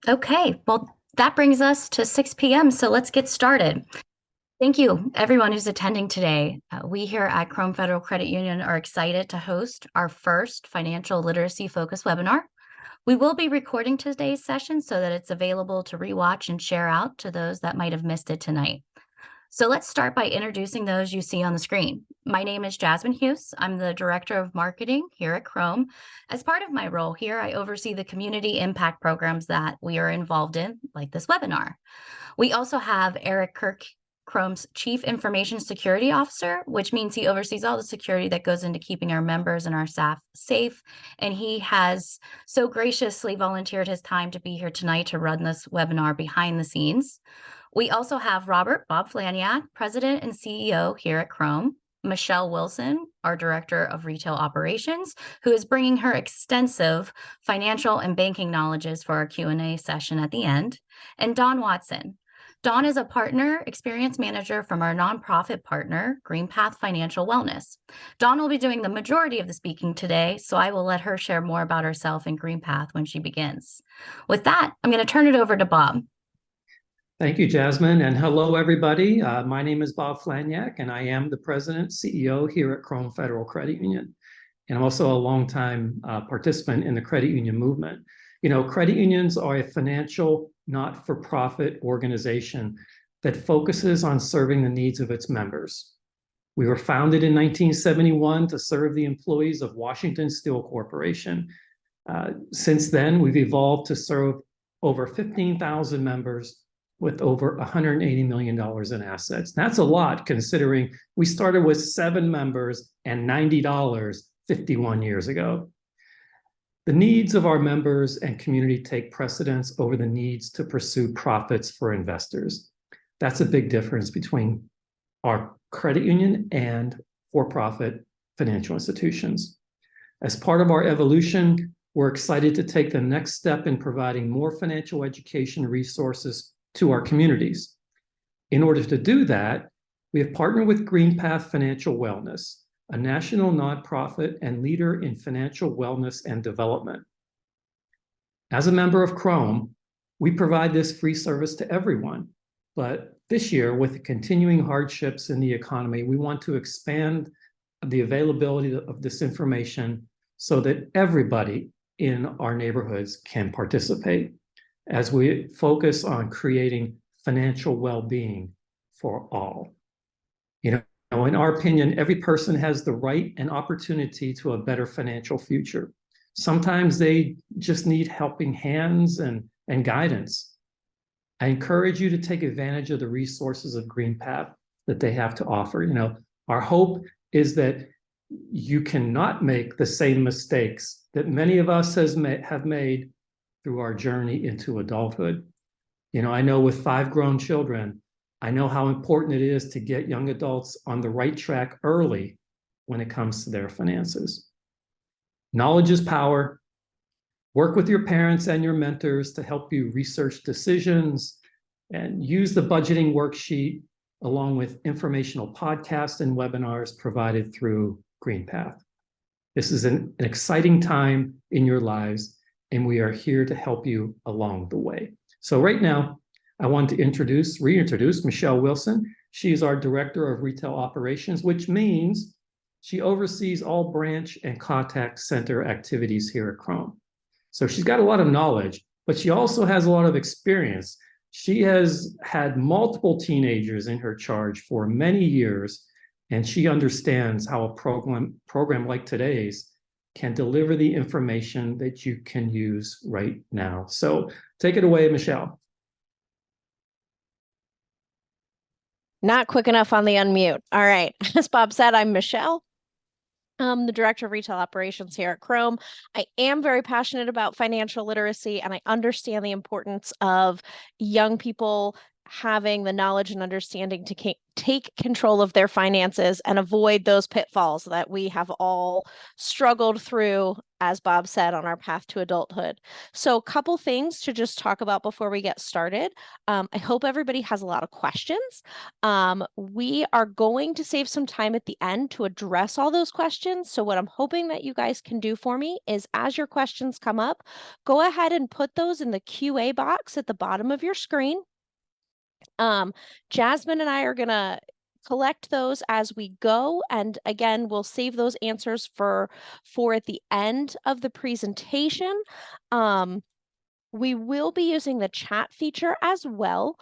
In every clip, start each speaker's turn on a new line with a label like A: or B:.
A: Okay, well, that brings us to 6 p.m., so let's get started. Thank you, everyone who's attending today. We here at Chrome Federal Credit Union are excited to host our first financial literacy focused webinar. We will be recording today's session so that it's available to rewatch and share out to those that might have missed it tonight. So let's start by introducing those you see on the screen. My name is Jasmine Hughes. I'm the Director of Marketing here at Chrome. As part of my role here, I oversee the community impact programs that we are involved in, like this webinar. We also have Eric Kirk, Chrome's Chief Information Security Officer, which means he oversees all the security that goes into keeping our members and our staff safe. And he has so graciously volunteered his time to be here tonight to run this webinar behind the scenes. We also have Bob Flaniak, President and CEO here at Chrome, Michelle Wilson, our Director of Retail Operations, who is bringing her extensive financial and banking knowledges for our Q&A session at the end, and Dawn Watson. Dawn is a partner experience manager from our nonprofit partner, GreenPath Financial Wellness. Dawn will be doing the majority of the speaking today, so I will let her share more about herself and GreenPath when she begins. With that, I'm going to turn it over to Bob.
B: Thank you, Jasmine, and hello, everybody. My name is Bob Flaniak, and I am the President CEO here at Chrome Federal Credit Union. And I'm also a longtime participant in the credit union movement. You know, credit unions are a financial, not-for-profit organization that focuses on serving the needs of its members. We were founded in 1971 to serve the employees of Washington Steel Corporation. Since then, we've evolved to serve over 15,000 members with over $180 million in assets. That's a lot considering we started with 7 members and $90 51 years ago. The needs of our members and community take precedence over the needs to pursue profits for investors. That's a big difference between our credit union and for-profit financial institutions. As part of our evolution, we're excited to take the next step in providing more financial education resources to our communities. In order to do that, we have partnered with GreenPath Financial Wellness, a national nonprofit and leader in financial wellness and development. As a member of Chrome, we provide this free service to everyone. But this year, with the continuing hardships in the economy, we want to expand the availability of this information so that everybody in our neighborhoods can participate as we focus on creating financial well-being for all. You know, in our opinion, every person has the right and opportunity to a better financial future. Sometimes they just need helping hands and guidance. I encourage you to take advantage of the resources of GreenPath that they have to offer. You know, our hope is that you cannot make the same mistakes that many of us have made through our journey into adulthood. You know, I know with 5 grown children, I know how important it is to get young adults on the right track early when it comes to their finances. Knowledge is power. Work with your parents and your mentors to help you research decisions and use the budgeting worksheet along with informational podcasts and webinars provided through GreenPath. This is an exciting time in your lives, and we are here to help you along the way. So right now, I want to reintroduce Michelle Wilson. She is our Director of Retail Operations, which means she oversees all branch and contact center activities here at Chrome. So she's got a lot of knowledge, but she also has a lot of experience. She has had multiple teenagers in her charge for many years, and she understands how a program like today's can deliver the information that you can use right now. So take it away, Michelle.
C: Not quick enough on the unmute. All right. As Bob said, I'm Michelle. I'm the Director of Retail Operations here at Chrome. I am very passionate about financial literacy, and I understand the importance of young people having the knowledge and understanding to take control of their finances and avoid those pitfalls that we have all struggled through, as Bob said, on our path to adulthood. So a couple things to just talk about before we get started. I hope everybody has a lot of questions. We are going to save some time at the end to address all those questions. So what I'm hoping that you guys can do for me is, as your questions come up, go ahead and put those in the QA box at the bottom of your screen. Jasmine and I are going to collect those as we go. And again, we'll save those answers for at the end of the presentation. We will be using the chat feature as well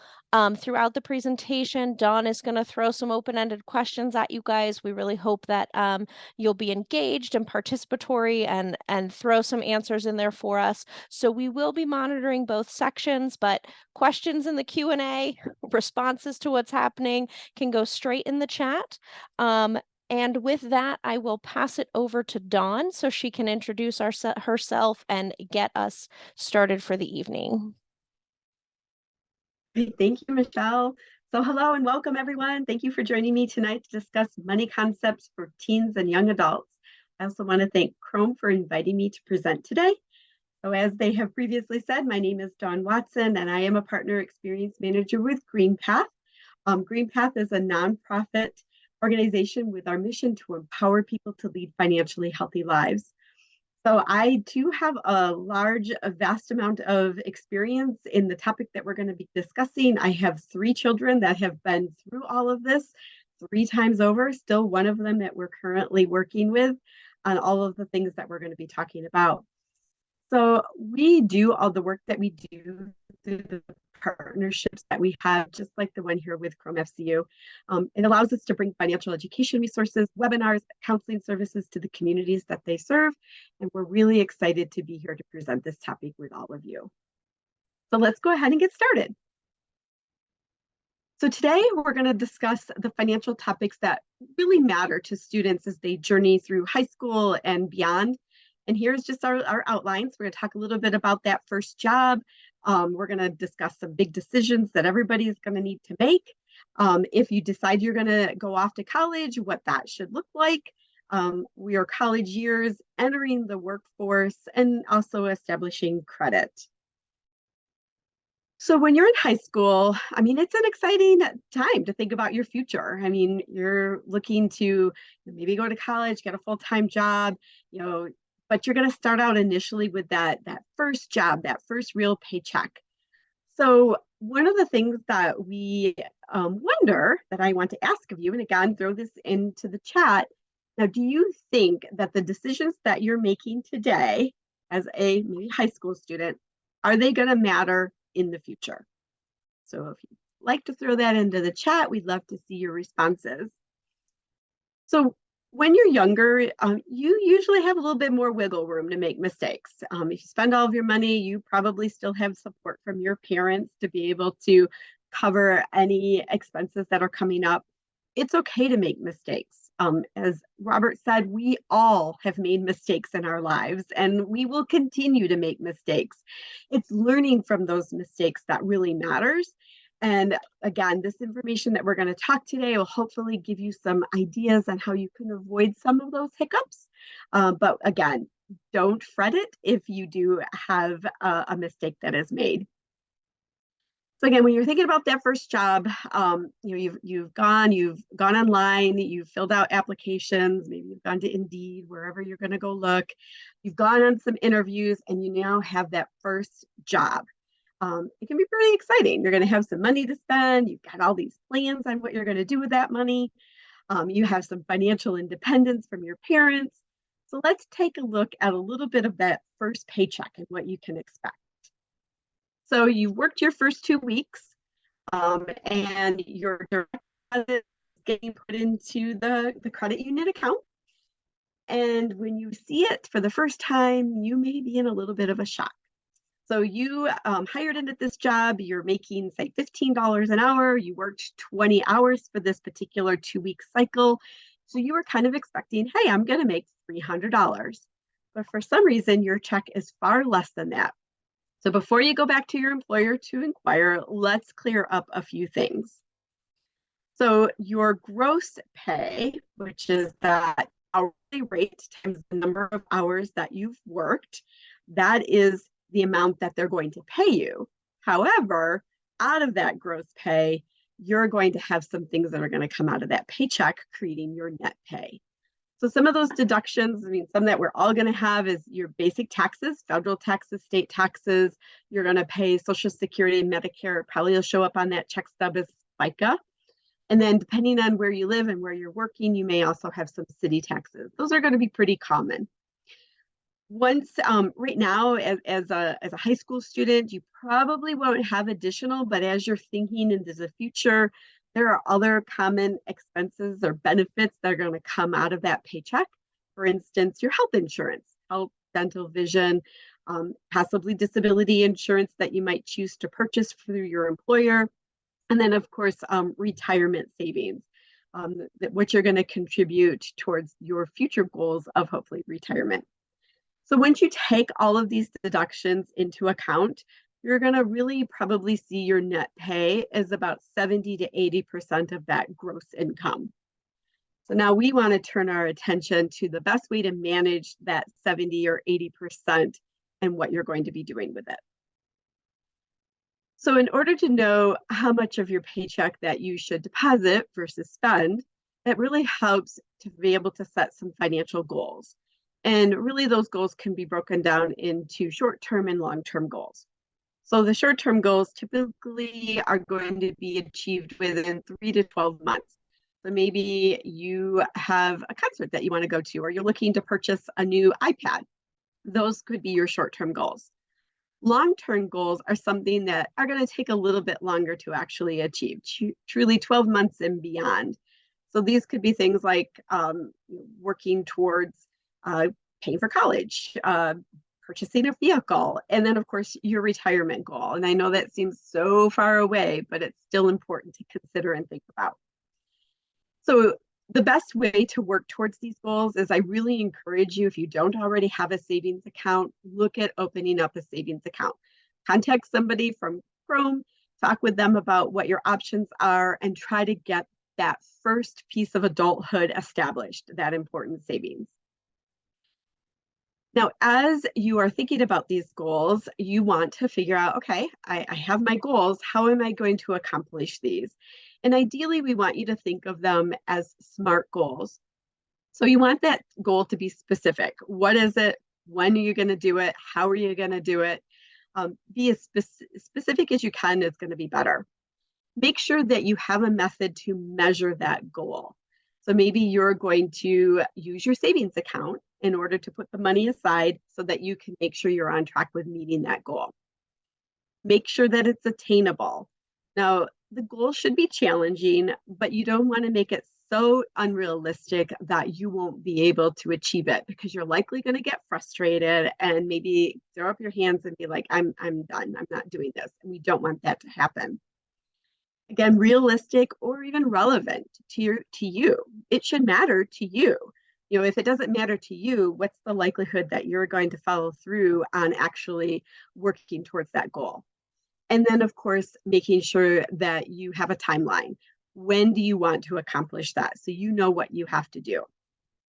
C: throughout the presentation. Dawn is going to throw some open-ended questions at you guys. We really hope that you'll be engaged and participatory and throw some answers in there for us. So we will be monitoring both sections, but questions in the Q&A, responses to what's happening can go straight in the chat. And with that, I will pass it over to Dawn so she can introduce herself and get us started for the evening.
D: Great. Thank you, Michelle. So hello and welcome, everyone. Thank you for joining me tonight to discuss money concepts for teens and young adults. I also want to thank Chrome for inviting me to present today. So as they have previously said, my name is Dawn Watson, and I am a Partner Experience Manager with GreenPath. GreenPath is a nonprofit organization with our mission to empower people to lead financially healthy lives. So I do have a vast amount of experience in the topic that we're going to be discussing. I have 3 children that have been through all of this 3 times over, still one of them that we're currently working with on all of the things that we're going to be talking about. So we do all the work that we do through the partnerships that we have, just like the one here with Chrome FCU. It allows us to bring financial education resources, webinars, counseling services to the communities that they serve. And we're really excited to be here to present this topic with all of you. So let's go ahead and get started. So today we're going to discuss the financial topics that really matter to students as they journey through high school and beyond. And here's just our outlines. We're going to talk a little bit about that first job. We're going to discuss some big decisions that everybody is going to need to make. If you decide you're going to go off to college, what that should look like. Your college years, entering the workforce, and also establishing credit. So when you're in high school, I mean, it's an exciting time to think about your future. I mean, you're looking to maybe go to college, get a full-time job, but you're going to start out initially with that first job, that first real paycheck. So one of the things that we wonder that I want to ask of you, and again, throw this into the chat. Now, do you think that the decisions that you're making today as a maybe high school student, are they going to matter in the future? So if you'd like to throw that into the chat, we'd love to see your responses. So when you're younger, you usually have a little bit more wiggle room to make mistakes. If you spend all of your money, you probably still have support from your parents to be able to cover any expenses that are coming up. It's okay to make mistakes. As Robert said, we all have made mistakes in our lives, and we will continue to make mistakes. It's learning from those mistakes that really matters. And again, this information that we're going to talk today will hopefully give you some ideas on how you can avoid some of those hiccups. But again, don't fret it if you do have a mistake that is made. So again, when you're thinking about that first job, you've gone online, you've filled out applications, maybe you've gone to Indeed, wherever you're going to go look. You've gone on some interviews, and you now have that first job. It can be pretty exciting. You're going to have some money to spend. You've got all these plans on what you're going to do with that money. You have some financial independence from your parents. So let's take a look at a little bit of that first paycheck and what you can expect. So you worked your first 2 weeks, and your direct deposit is getting put into the credit union account. And when you see it for the first time, you may be in a little bit of a shock. So you hired into this job, you're making, say, $15 an hour. You worked 20 hours for this particular 2-week cycle. So you were kind of expecting, hey, I'm going to make $300. But for some reason, your check is far less than that. So before you go back to your employer to inquire, let's clear up a few things. So your gross pay, which is that hourly rate times the number of hours that you've worked, that is the amount that they're going to pay you. However, out of that gross pay, you're going to have some things that are going to come out of that paycheck, creating your net pay. So some of those deductions, I mean, some that we're all going to have is your basic taxes, federal taxes, state taxes. You're going to pay Social Security and Medicare. Probably will show up on that check stub as FICA. And then depending on where you live and where you're working, you may also have some city taxes. Those are going to be pretty common. Once, right now, as a high school student, you probably won't have additional, but as you're thinking into the future, there are other common expenses or benefits that are going to come out of that paycheck. For instance, your health insurance, health, dental, vision, possibly disability insurance that you might choose to purchase through your employer. And then, of course, retirement savings, which are going to contribute towards your future goals of hopefully retirement. So once you take all of these deductions into account, you're going to really probably see your net pay as about 70 to 80% of that gross income. So now we want to turn our attention to the best way to manage that 70 or 80% and what you're going to be doing with it. So in order to know how much of your paycheck that you should deposit versus spend, it really helps to be able to set some financial goals. And really those goals can be broken down into short-term and long-term goals. So the short-term goals typically are going to be achieved within 3 to 12 months. So maybe you have a concert that you want to go to, or you're looking to purchase a new iPad. Those could be your short-term goals. Long-term goals are something that are going to take a little bit longer to actually achieve, truly 12 months and beyond. So these could be things like working towards paying for college, purchasing a vehicle, and then of course your retirement goal. And I know that seems so far away, but it's still important to consider and think about. So the best way to work towards these goals is I really encourage you, if you don't already have a savings account, look at opening up a savings account. Contact somebody from Chrome, talk with them about what your options are, and try to get that first piece of adulthood established, that important savings. Now, as you are thinking about these goals, you want to figure out, okay, I have my goals. How am I going to accomplish these? And ideally, we want you to think of them as SMART goals. So you want that goal to be specific. What is it? When are you going to do it? How are you going to do it? Be as specific as you can is going to be better. Make sure that you have a method to measure that goal. So maybe you're going to use your savings account in order to put the money aside so that you can make sure you're on track with meeting that goal. Make sure that it's attainable. Now, the goal should be challenging, but you don't want to make it so unrealistic that you won't be able to achieve it, because you're likely going to get frustrated and maybe throw up your hands and be like, I'm done. I'm not doing this. And we don't want that to happen. Again, realistic or even relevant to you. It should matter to you. You know, if it doesn't matter to you, what's the likelihood that you're going to follow through on actually working towards that goal? And then, of course, making sure that you have a timeline. When do you want to accomplish that? So you know what you have to do.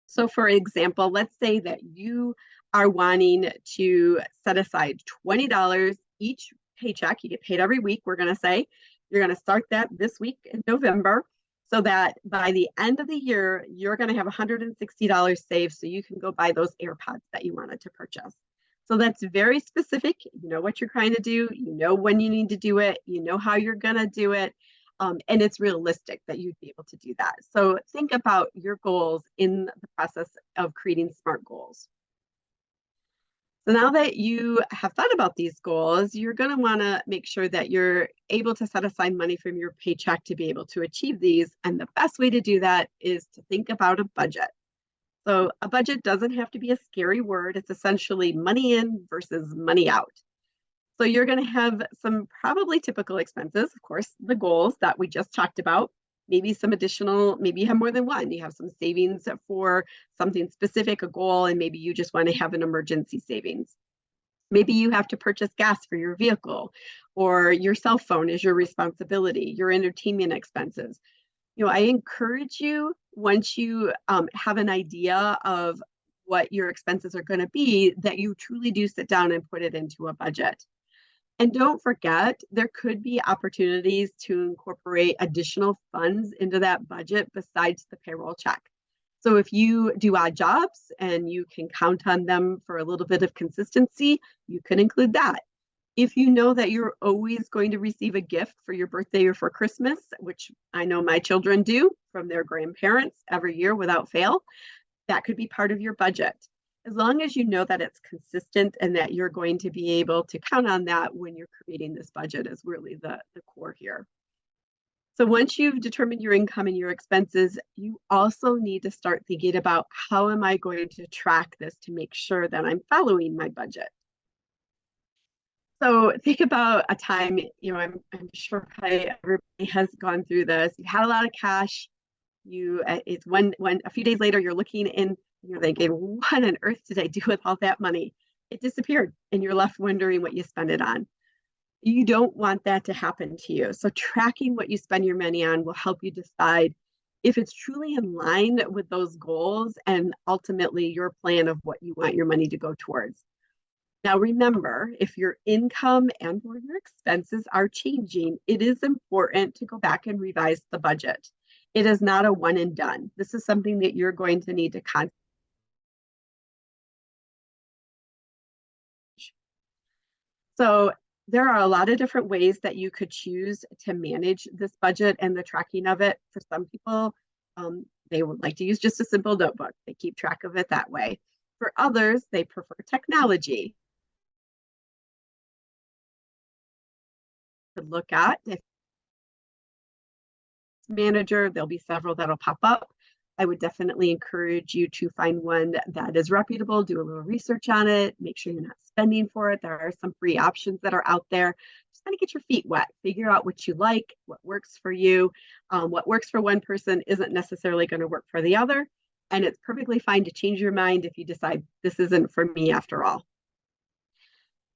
D: So for example, let's say that you are wanting to set aside $20 each paycheck. You get paid every week, we're going to say. You're going to start that this week in November, so that by the end of the year, you're going to have $160 saved so you can go buy those AirPods that you wanted to purchase. So that's very specific. You know what you're trying to do. You know when you need to do it. You know how you're going to do it. And it's realistic that you'd be able to do that. So think about your goals in the process of creating SMART goals. So now that you have thought about these goals, you're going to want to make sure that you're able to set aside money from your paycheck to be able to achieve these. And the best way to do that is to think about a budget. So a budget doesn't have to be a scary word. It's essentially money in versus money out. So you're going to have some probably typical expenses, of course, the goals that we just talked about, maybe some additional, maybe you have more than one. You have some savings for something specific, a goal, and maybe you just want to have an emergency savings. Maybe you have to purchase gas for your vehicle, or your cell phone is your responsibility, your entertainment expenses. I encourage you, once you have an idea of what your expenses are going to be, that you truly do sit down and put it into a budget. And don't forget, there could be opportunities to incorporate additional funds into that budget besides the payroll check. So if you do odd jobs and you can count on them for a little bit of consistency, you can include that. If you know that you're always going to receive a gift for your birthday or for Christmas, which I know my children do from their grandparents every year without fail, that could be part of your budget. As long as you know that it's consistent and that you're going to be able to count on that when you're creating this budget is really the core here. So once you've determined your income and your expenses, you also need to start thinking about, how am I going to track this to make sure that I'm following my budget? So think about a time, I'm sure probably everybody has gone through this. You had a lot of cash. It's when a few days later you're looking in, you're thinking, what on earth did I do with all that money? It disappeared, and you're left wondering what you spent it on. You don't want that to happen to you. So tracking what you spend your money on will help you decide if it's truly in line with those goals and ultimately your plan of what you want your money to go towards. Now, remember, if your income and or your expenses are changing, it is important to go back and revise the budget. It is not a one and done. This is something that you're going to need to constantly. So there are a lot of different ways that you could choose to manage this budget and the tracking of it. For some people, they would like to use just a simple notebook. They keep track of it that way. For others, they prefer technology. To look at if manager, there'll be several that'll pop up. I would definitely encourage you to find one that is reputable, do a little research on it, make sure you're not spending for it. There are some free options that are out there. Just kind of get your feet wet, figure out what you like, what works for you. What works for one person isn't necessarily going to work for the other. And it's perfectly fine to change your mind if you decide this isn't for me after all.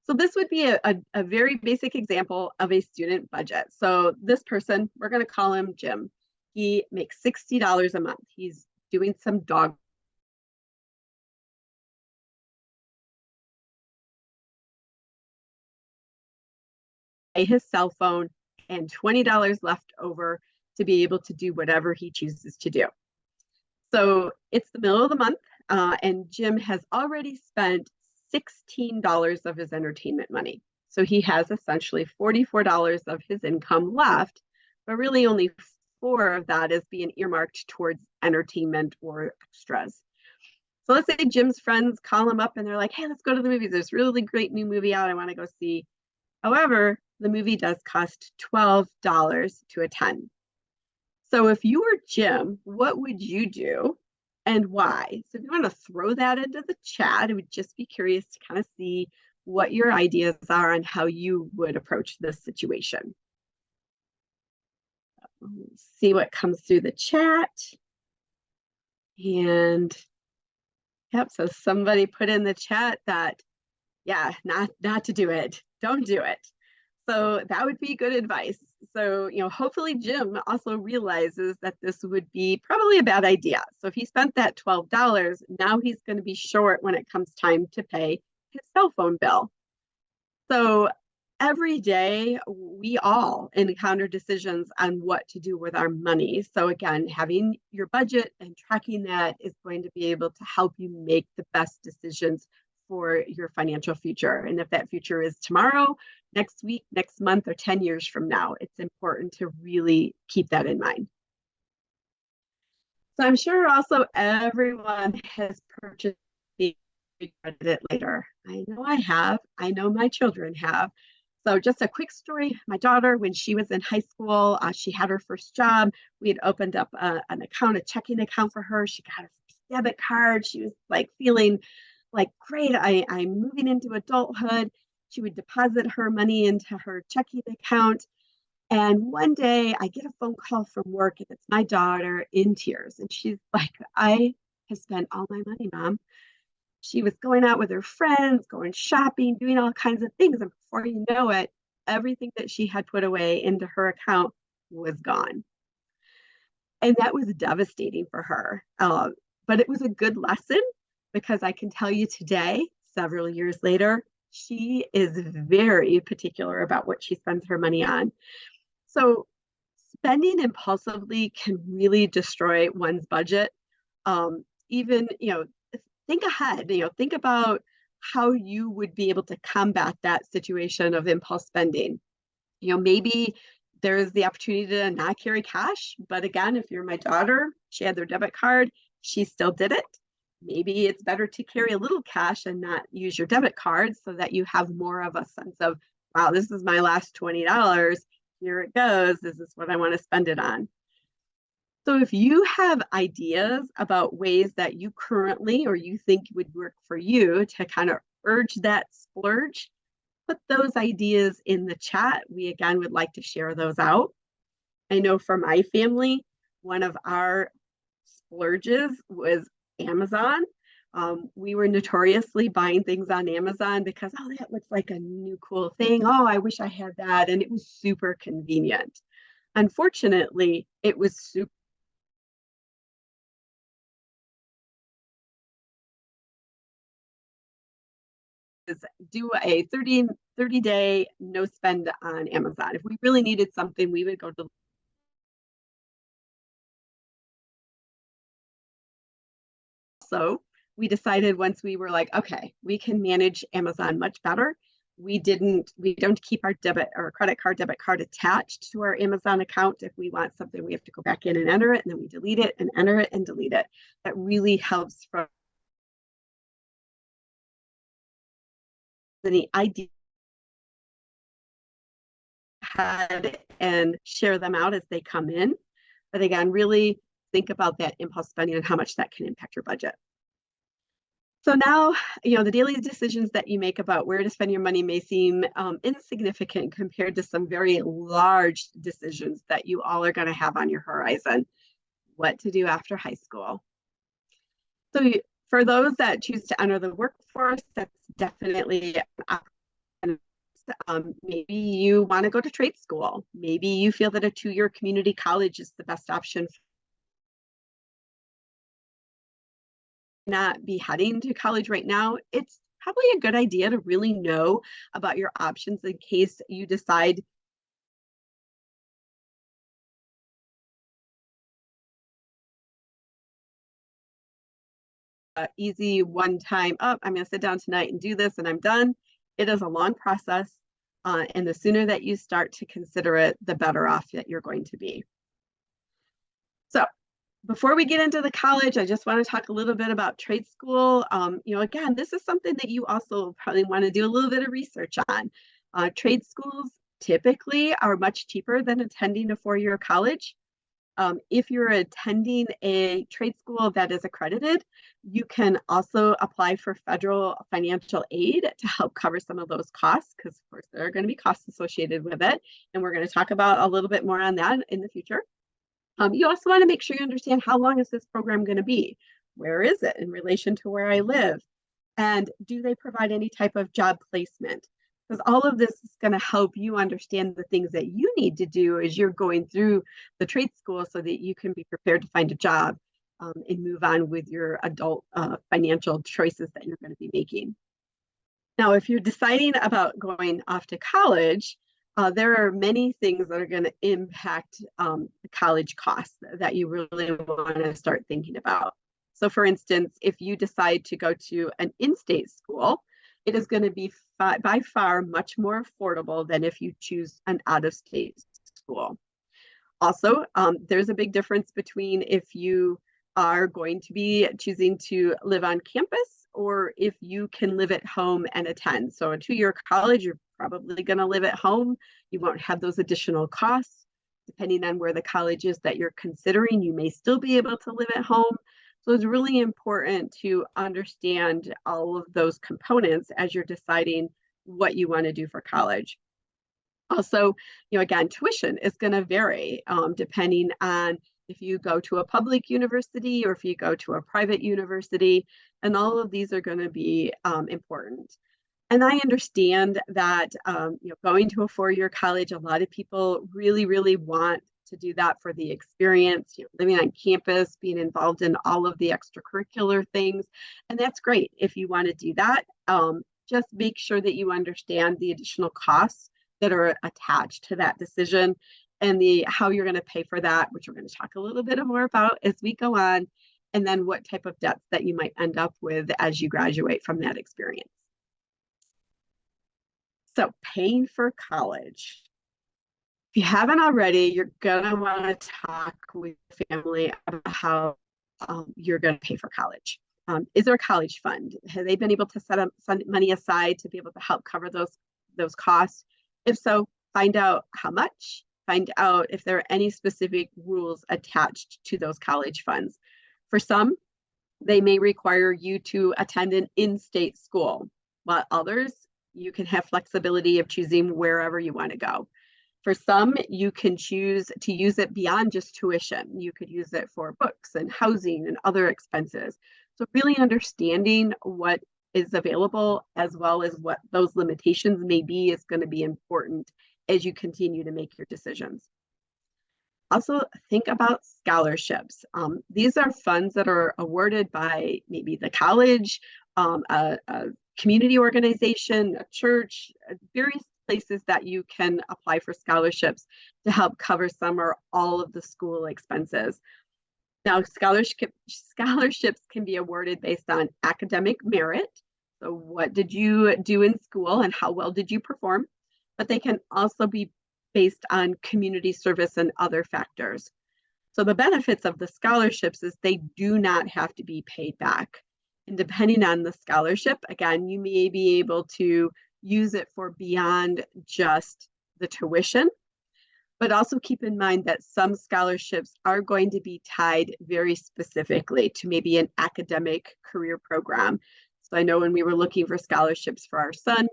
D: So this would be a very basic example of a student budget. So this person, we're going to call him Jim. He makes $60 a month. He's doing some dog. His cell phone and $20 left over to be able to do whatever he chooses to do. So it's the middle of the month, and Jim has already spent $16 of his entertainment money. So he has essentially $44 of his income left, but really only $4 of that is being earmarked towards entertainment or extras. So let's say Jim's friends call him up and they're like, hey, let's go to the movies. There's a really great new movie out I want to go see. However, the movie does cost $12 to attend. So if you were Jim, what would you do and why? So if you want to throw that into the chat, I would just be curious to kind of see what your ideas are on how you would approach this situation. Let's see what comes through the chat. And yep, so somebody put in the chat that, yeah, not to do it. Don't do it. So that would be good advice. So, hopefully Jim also realizes that this would be probably a bad idea. So if he spent that $12, now he's going to be short when it comes time to pay his cell phone bill. So every day we all encounter decisions on what to do with our money. So again, having your budget and tracking that is going to be able to help you make the best decisions for your financial future. And if that future is tomorrow, next week, next month, or 10 years from now, it's important to really keep that in mind. So I'm sure also everyone has purchased the regretted it later. I know I have. I know my children have. So just a quick story. My daughter, when she was in high school, she had her first job. We had opened up an account, a checking account for her. She got her first debit card. She was like feeling like, great, I'm moving into adulthood. She would deposit her money into her checking account. And one day I get a phone call from work and it's my daughter in tears. And she's like, I have spent all my money, Mom. She was going out with her friends, going shopping, doing all kinds of things. And before you know it, everything that she had put away into her account was gone. And that was devastating for her. But it was a good lesson because I can tell you today, several years later, she is very particular about what she spends her money on. So spending impulsively can really destroy one's budget. Even, think ahead, think about how you would be able to combat that situation of impulse spending. Maybe there's the opportunity to not carry cash. But again, if you're my daughter, she had their debit card, she still did it. Maybe it's better to carry a little cash and not use your debit card so that you have more of a sense of, wow, this is my last $20. Here it goes. This is what I want to spend it on. So if you have ideas about ways that you currently or you think would work for you to kind of urge that splurge, put those ideas in the chat. We again would like to share those out. I know for my family, one of our splurges was Amazon. We were notoriously buying things on Amazon because, oh, that looks like a new cool thing. Oh, I wish I had that. And it was super convenient. Unfortunately, it was super do a 30-day no spend on Amazon. If we really needed something, we would go to. So we decided once we were like, okay, we can manage Amazon much better. We don't keep our debit or credit card, debit card attached to our Amazon account. If we want something, we have to go back in and enter it, and then we delete it and enter it and delete it. That really helps from the idea and share them out as they come in. But again, really think about that impulse spending and how much that can impact your budget. So now, the daily decisions that you make about where to spend your money may seem insignificant compared to some very large decisions that you all are going to have on your horizon. What to do after high school. So for those that choose to enter the workforce, that's definitely maybe you want to go to trade school. Maybe you feel that a 2-year community college is the best option. Not be heading to college right now, it's probably a good idea to really know about your options in case you decide easy one time, oh, I'm going to sit down tonight and do this and I'm done. It is a long process. And the sooner that you start to consider it, the better off that you're going to be. So before we get into the college, I just want to talk a little bit about trade school. Again, this is something that you also probably want to do a little bit of research on. Trade schools typically are much cheaper than attending a 4-year college. If you're attending a trade school that is accredited, you can also apply for federal financial aid to help cover some of those costs, because of course there are going to be costs associated with it. And we're going to talk about a little bit more on that in the future. You also want to make sure you understand how long is this program going to be? Where is it in relation to where I live? And do they provide any type of job placement? Because all of this is going to help you understand the things that you need to do as you're going through the trade school so that you can be prepared to find a job and move on with your adult financial choices that you're going to be making. Now, if you're deciding about going off to college, there are many things that are going to impact the college costs that you really want to start thinking about. So for instance, if you decide to go to an in-state school, it is going to be by far much more affordable than if you choose an out-of-state school. Also, there's a big difference between if you are going to be choosing to live on campus or if you can live at home and attend. So a 2-year college, you're probably going to live at home. You won't have those additional costs. Depending on where the college is that you're considering, you may still be able to live at home. So it's really important to understand all of those components as you're deciding what you want to do for college. Also, again, tuition is going to vary depending on if you go to a public university or if you go to a private university, and all of these are going to be important. And I understand that going to a four-year college, a lot of people really, really want to do that for the experience, living on campus, being involved in all of the extracurricular things. And that's great if you want to do that. Just make sure that you understand the additional costs that are attached to that decision and how you're going to pay for that, which we're going to talk a little bit more about as we go on, and then what type of debts that you might end up with as you graduate from that experience. So paying for college. If you haven't already, you're going to want to talk with family about how you're going to pay for college. Is there a college fund? Have they been able to set money aside to be able to help cover those costs? If so, find out how much, find out if there are any specific rules attached to those college funds. For some, they may require you to attend an in-state school, while others, you can have flexibility of choosing wherever you want to go. For some, you can choose to use it beyond just tuition. You could use it for books and housing and other expenses. So really understanding what is available as well as what those limitations may be is going to be important as you continue to make your decisions. Also, think about scholarships. These are funds that are awarded by maybe the college, a community organization, a church, various places that you can apply for scholarships to help cover some or all of the school expenses. Now, scholarships can be awarded based on academic merit. So what did you do in school and how well did you perform? But they can also be based on community service and other factors. So the benefits of the scholarships is they do not have to be paid back. And depending on the scholarship, again, you may be able to use it for beyond just the tuition. But also keep in mind that some scholarships are going to be tied very specifically to maybe an academic career program. So I know when we were looking for scholarships for our son,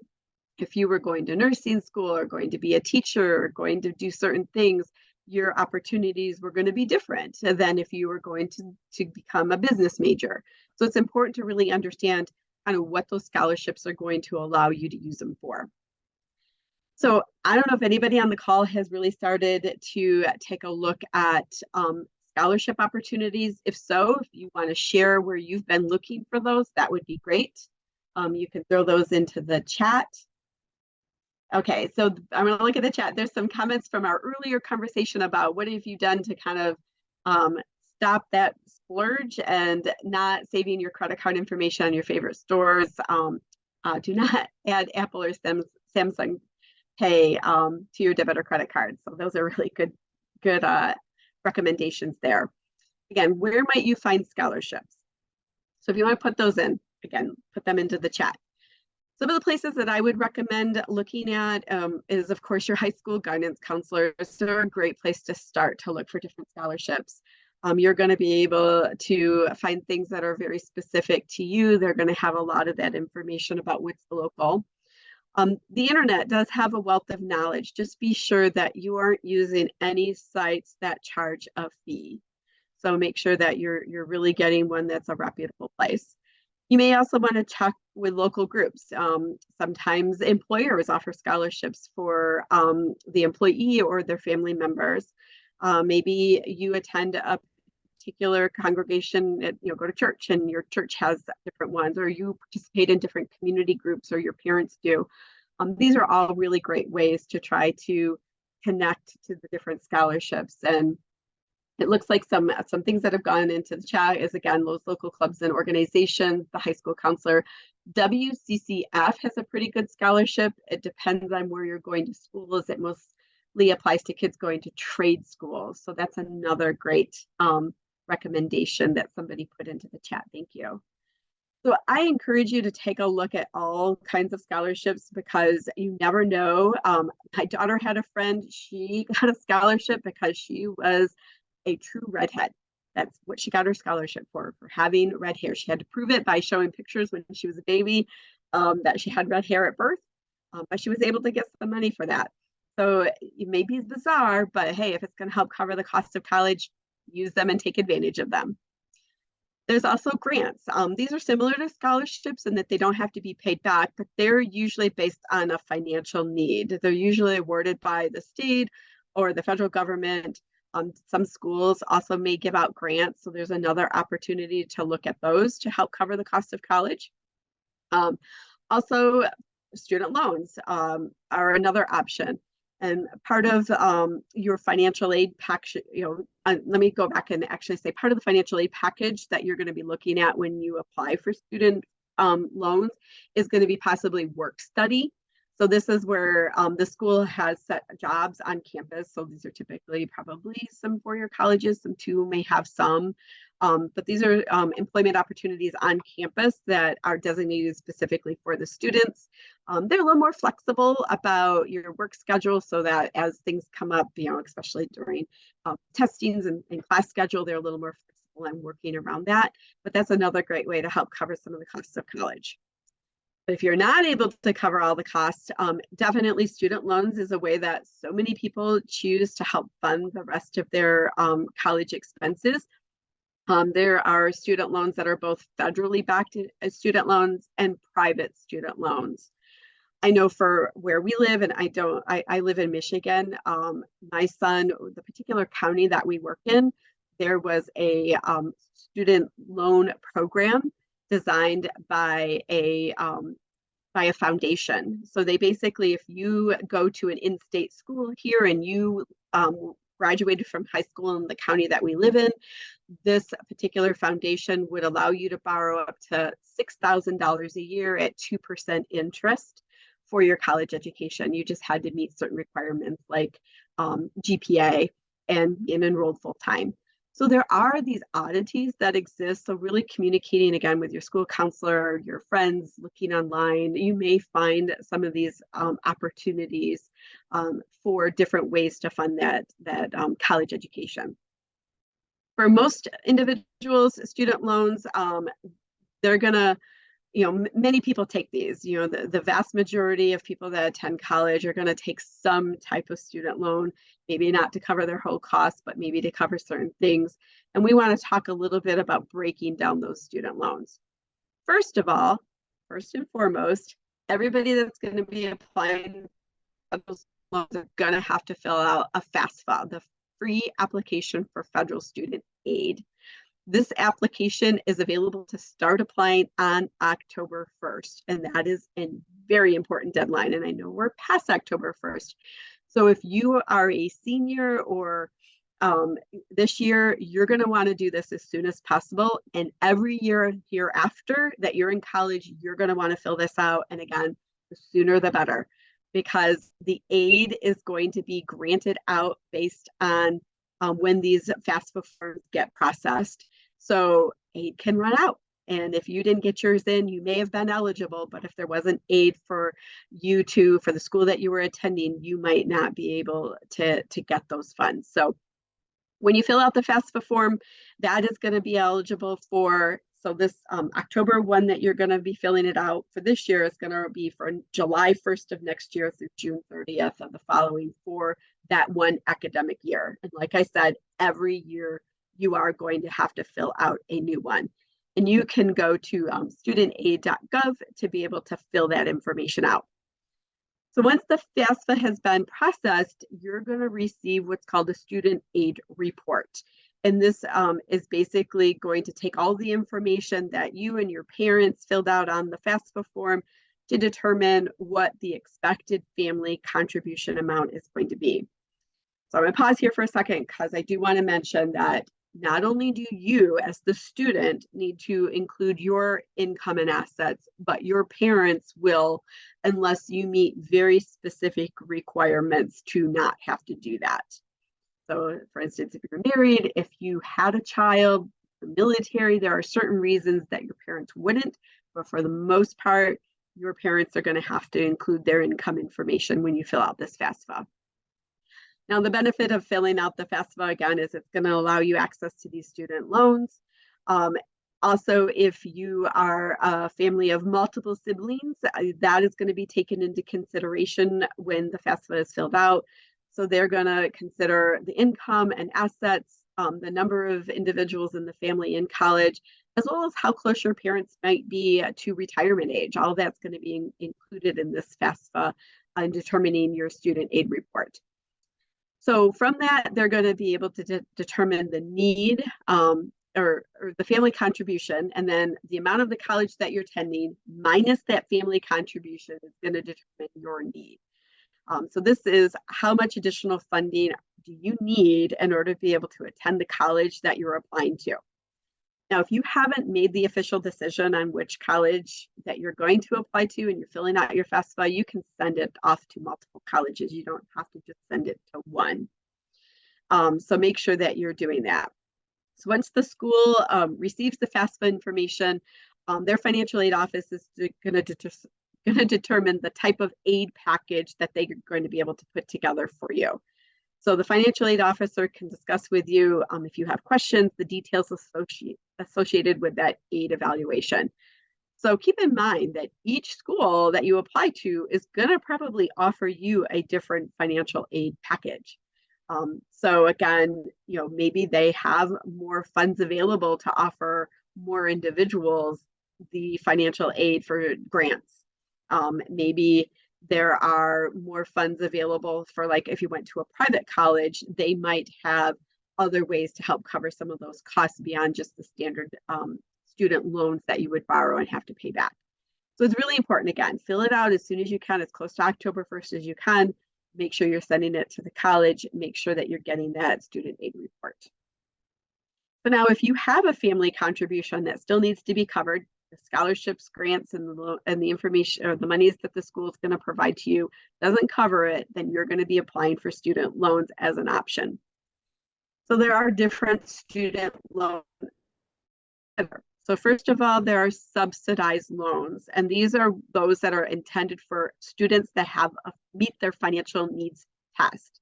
D: if you were going to nursing school or going to be a teacher or going to do certain things, your opportunities were going to be different than if you were going to become a business major. So it's important to really understand kind of what those scholarships are going to allow you to use them for. So I don't know if anybody on the call has really started to take a look at scholarship opportunities. If so, if you want to share where you've been looking for those, that would be great. You can throw those into the chat. Okay, so I'm going to look at the chat. There's some comments from our earlier conversation about what have you done to kind of stop that splurge and not saving your credit card information on your favorite stores. Do not add Apple or Samsung Pay to your debit or credit card. So those are really good recommendations there. Again, where might you find scholarships? So if you want to put those in, again, put them into the chat. Some of the places that I would recommend looking at is, of course, your high school guidance counselors. They're a great place to start to look for different scholarships. You're going to be able to find things that are very specific to you. They're going to have a lot of that information about what's local. The internet does have a wealth of knowledge. Just be sure that you aren't using any sites that charge a fee. So make sure that you're really getting one that's a reputable place. You may also want to check with local groups. Sometimes employers offer scholarships for the employee or their family members. Maybe you attend a particular congregation, go to church and your church has different ones, or you participate in different community groups or your parents do. These are all really great ways to try to connect to the different scholarships. And it looks like some things that have gone into the chat is, again, those local clubs and organizations, the high school counselor. WCCF has a pretty good scholarship. It depends on where you're going to school, as it mostly applies to kids going to trade schools. So that's another great recommendation that somebody put into the chat. Thank you. So I encourage you to take a look at all kinds of scholarships because you never know. My daughter had a friend, she got a scholarship because she was a true redhead. That's what she got her scholarship for having red hair. She had to prove it by showing pictures when she was a baby that she had red hair at birth, but she was able to get some money for that. So it may be bizarre, but hey, if it's going to help cover the cost of college, use them and take advantage of them. There's also grants. These are similar to scholarships in that they don't have to be paid back, but they're usually based on a financial need. They're usually awarded by the state or the federal government. Some schools also may give out grants, so there's another opportunity to look at those to help cover the cost of college. Also, student loans are another option. And part of your financial aid package, let me go back and actually say part of the financial aid package that you're going to be looking at when you apply for student loans is going to be possibly work study. So this is where the school has set jobs on campus. So these are typically probably some four-year colleges, some two may have some. But these are employment opportunities on campus that are designated specifically for the students. They're a little more flexible about your work schedule so that as things come up, especially during testings and class schedule, they're a little more flexible and working around that. But that's another great way to help cover some of the costs of college. But if you're not able to cover all the costs, definitely student loans is a way that so many people choose to help fund the rest of their college expenses. There are student loans that are both federally backed student loans and private student loans. I know for where we live, and I live in Michigan, my son, the particular county that we work in, there was a student loan program designed by a foundation. So they basically, if you go to an in-state school here and you graduated from high school in the county that we live in, this particular foundation would allow you to borrow up to $6,000 a year at 2% interest for your college education. You just had to meet certain requirements like GPA and being enrolled full time. So there are these oddities that exist. So really communicating again with your school counselor, your friends, looking online, you may find some of these opportunities for different ways to fund that college education. For most individuals, student loans, they're gonna, many people take these. The vast majority of people that attend college are going to take some type of student loan, maybe not to cover their whole costs, but maybe to cover certain things. And we want to talk a little bit about breaking down those student loans. First of all, first and foremost, everybody that's going to be applying for those loans are going to have to fill out a FAFSA, the free application for federal student aid. This application is available to start applying on October 1st, and that is a very important deadline. And I know we're past October 1st. So if you are a senior or this year, you're going to want to do this as soon as possible. And every year hereafter that you're in college, you're going to want to fill this out. And again, the sooner the better, because the aid is going to be granted out based on when these FAFSA forms get processed. So aid can run out. And if you didn't get yours in, you may have been eligible, but if there wasn't aid for you for the school that you were attending, you might not be able to get those funds. So when you fill out the FAFSA form, that is going to be eligible for, so this October 1 that you're going to be filling it out for this year is going to be for July 1st of next year through June 30th of the following for that one academic year. And like I said, every year you are going to have to fill out a new one. And you can go to studentaid.gov to be able to fill that information out. So once the FAFSA has been processed, you're going to receive what's called a student aid report. And this is basically going to take all the information that you and your parents filled out on the FAFSA form to determine what the expected family contribution amount is going to be. So I'm going to pause here for a second because I do want to mention that not only do you as the student need to include your income and assets, but your parents will, unless you meet very specific requirements to not have to do that. So for instance, if you're married, if you had a child, the military, there are certain reasons that your parents wouldn't, but for the most part, your parents are going to have to include their income information when you fill out this FAFSA. Now, the benefit of filling out the FAFSA, again, is it's going to allow you access to these student loans. Also, if you are a family of multiple siblings, that is going to be taken into consideration when the FAFSA is filled out. So they're going to consider the income and assets the number of individuals in the family in college, as well as how close your parents might be to retirement age. All of that's going to be included in this FAFSA in determining your student aid report. So from that, they're going to be able to determine the need or the family contribution, and then the amount of the college that you're attending minus that family contribution is going to determine your need. So this is how much additional funding do you need in order to be able to attend the college that you're applying to. Now, if you haven't made the official decision on which college that you're going to apply to and you're filling out your FAFSA, you can send it off to multiple colleges. You don't have to just send it to one. So make sure that you're doing that. So once the school receives the FAFSA information, their financial aid office is going to determine the type of aid package that they're going to be able to put together for you. So the financial aid officer can discuss with you if you have questions, the details associated with that aid evaluation. So keep in mind that each school that you apply to is going to probably offer you a different financial aid package. So again, maybe they have more funds available to offer more individuals the financial aid for grants. Maybe there are more funds available for, like, if you went to a private college, they might have other ways to help cover some of those costs beyond just the standard student loans that you would borrow and have to pay back. So it's really important, again, fill it out as soon as you can, as close to October 1st as you can. Make sure you're sending it to the college. Make sure that you're getting that student aid report. So now, if you have a family contribution that still needs to be covered, the scholarships, grants, and the information or the monies that the school is going to provide to you doesn't cover it, then you're going to be applying for student loans as an option. So there are different student loans. So first of all, there are subsidized loans, and these are those that are intended for students that have meet their financial needs test.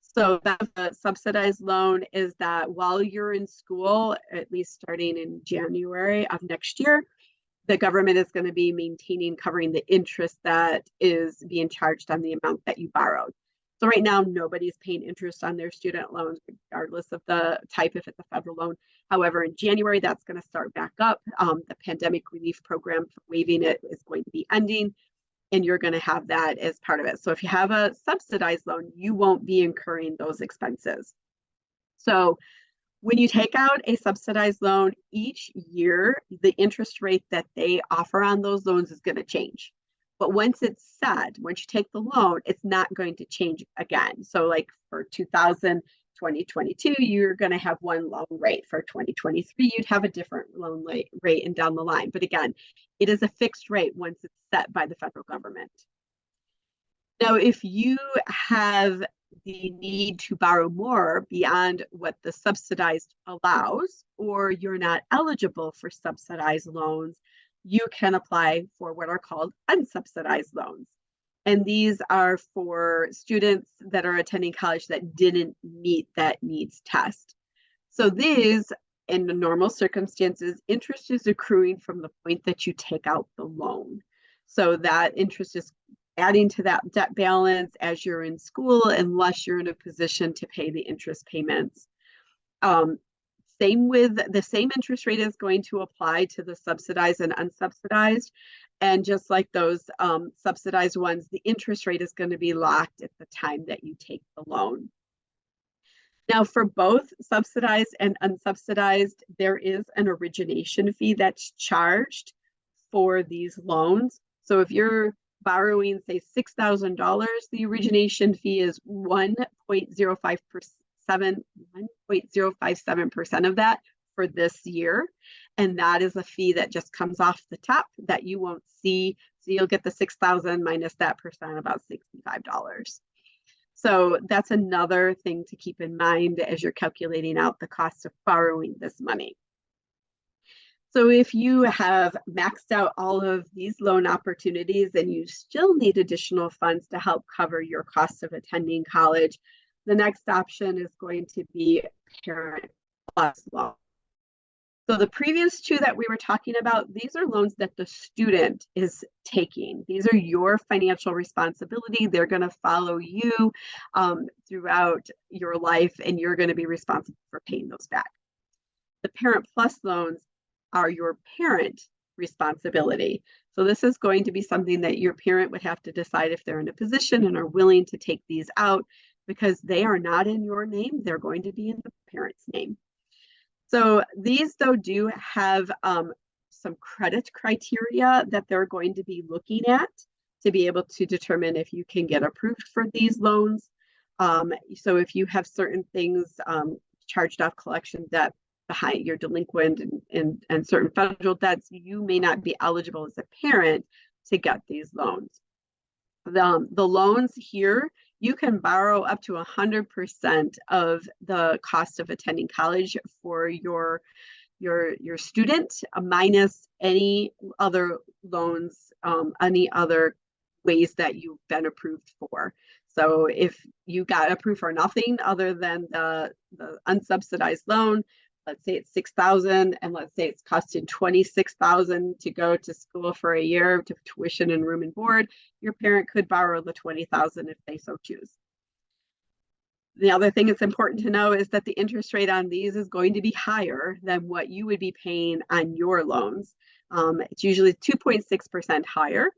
D: So a subsidized loan is that while you're in school, at least starting in January of next year, the government is going to be covering the interest that is being charged on the amount that you borrowed. So right now, nobody's paying interest on their student loans, regardless of the type, if it's a federal loan. However, in January, that's going to start back up. The pandemic relief program for waiving it is going to be ending, and you're going to have that as part of it. So if you have a subsidized loan, you won't be incurring those expenses. So when you take out a subsidized loan each year, the interest rate that they offer on those loans is going to change. But once it's set, once you take the loan, it's not going to change again. So like for 2022, you're going to have one loan rate. For 2023, you'd have a different loan rate and down the line. But again, it is a fixed rate once it's set by the federal government. Now, if you have the need to borrow more beyond what the subsidized allows, or you're not eligible for subsidized loans, you can apply for what are called unsubsidized loans. And these are for students that are attending college that didn't meet that needs test. So these, in the normal circumstances, interest is accruing from the point that you take out the loan. So that interest is adding to that debt balance as you're in school, unless you're in a position to pay the interest payments. Same with the same interest rate is going to apply to the subsidized and unsubsidized. And just like those subsidized ones, the interest rate is going to be locked at the time that you take the loan. Now, for both subsidized and unsubsidized, there is an origination fee that's charged for these loans. So if you're borrowing, say, $6,000, the origination fee is 1.057% of that for this year. And that is a fee that just comes off the top that you won't see. So you'll get the 6,000 minus that percent, about $65. So that's another thing to keep in mind as you're calculating out the cost of borrowing this money. So if you have maxed out all of these loan opportunities and you still need additional funds to help cover your costs of attending college, the next option is going to be Parent Plus loan. So the previous two that we were talking about, these are loans that the student is taking. These are your financial responsibility. They're going to follow you throughout your life, and you're going to be responsible for paying those back. The Parent Plus loans are your parent responsibility. So this is going to be something that your parent would have to decide if they're in a position and are willing to take these out, because they are not in your name. They're going to be in the parent's name. So these, though, do have some credit criteria that they're going to be looking at to be able to determine if you can get approved for these loans. So if you have certain things, charged off collection debt behind your delinquent and certain federal debts, you may not be eligible as a parent to get these loans. The loans here, you can borrow up to 100% of the cost of attending college for your student, minus any other loans, any other ways that you've been approved for. So if you got approved for nothing other than the unsubsidized loan, let's say it's $6,000, and let's say it's costing $26,000 to go to school for a year to tuition and room and board, your parent could borrow the $20,000 if they so choose. The other thing that's important to know is that the interest rate on these is going to be higher than what you would be paying on your loans. It's usually 2.6% higher.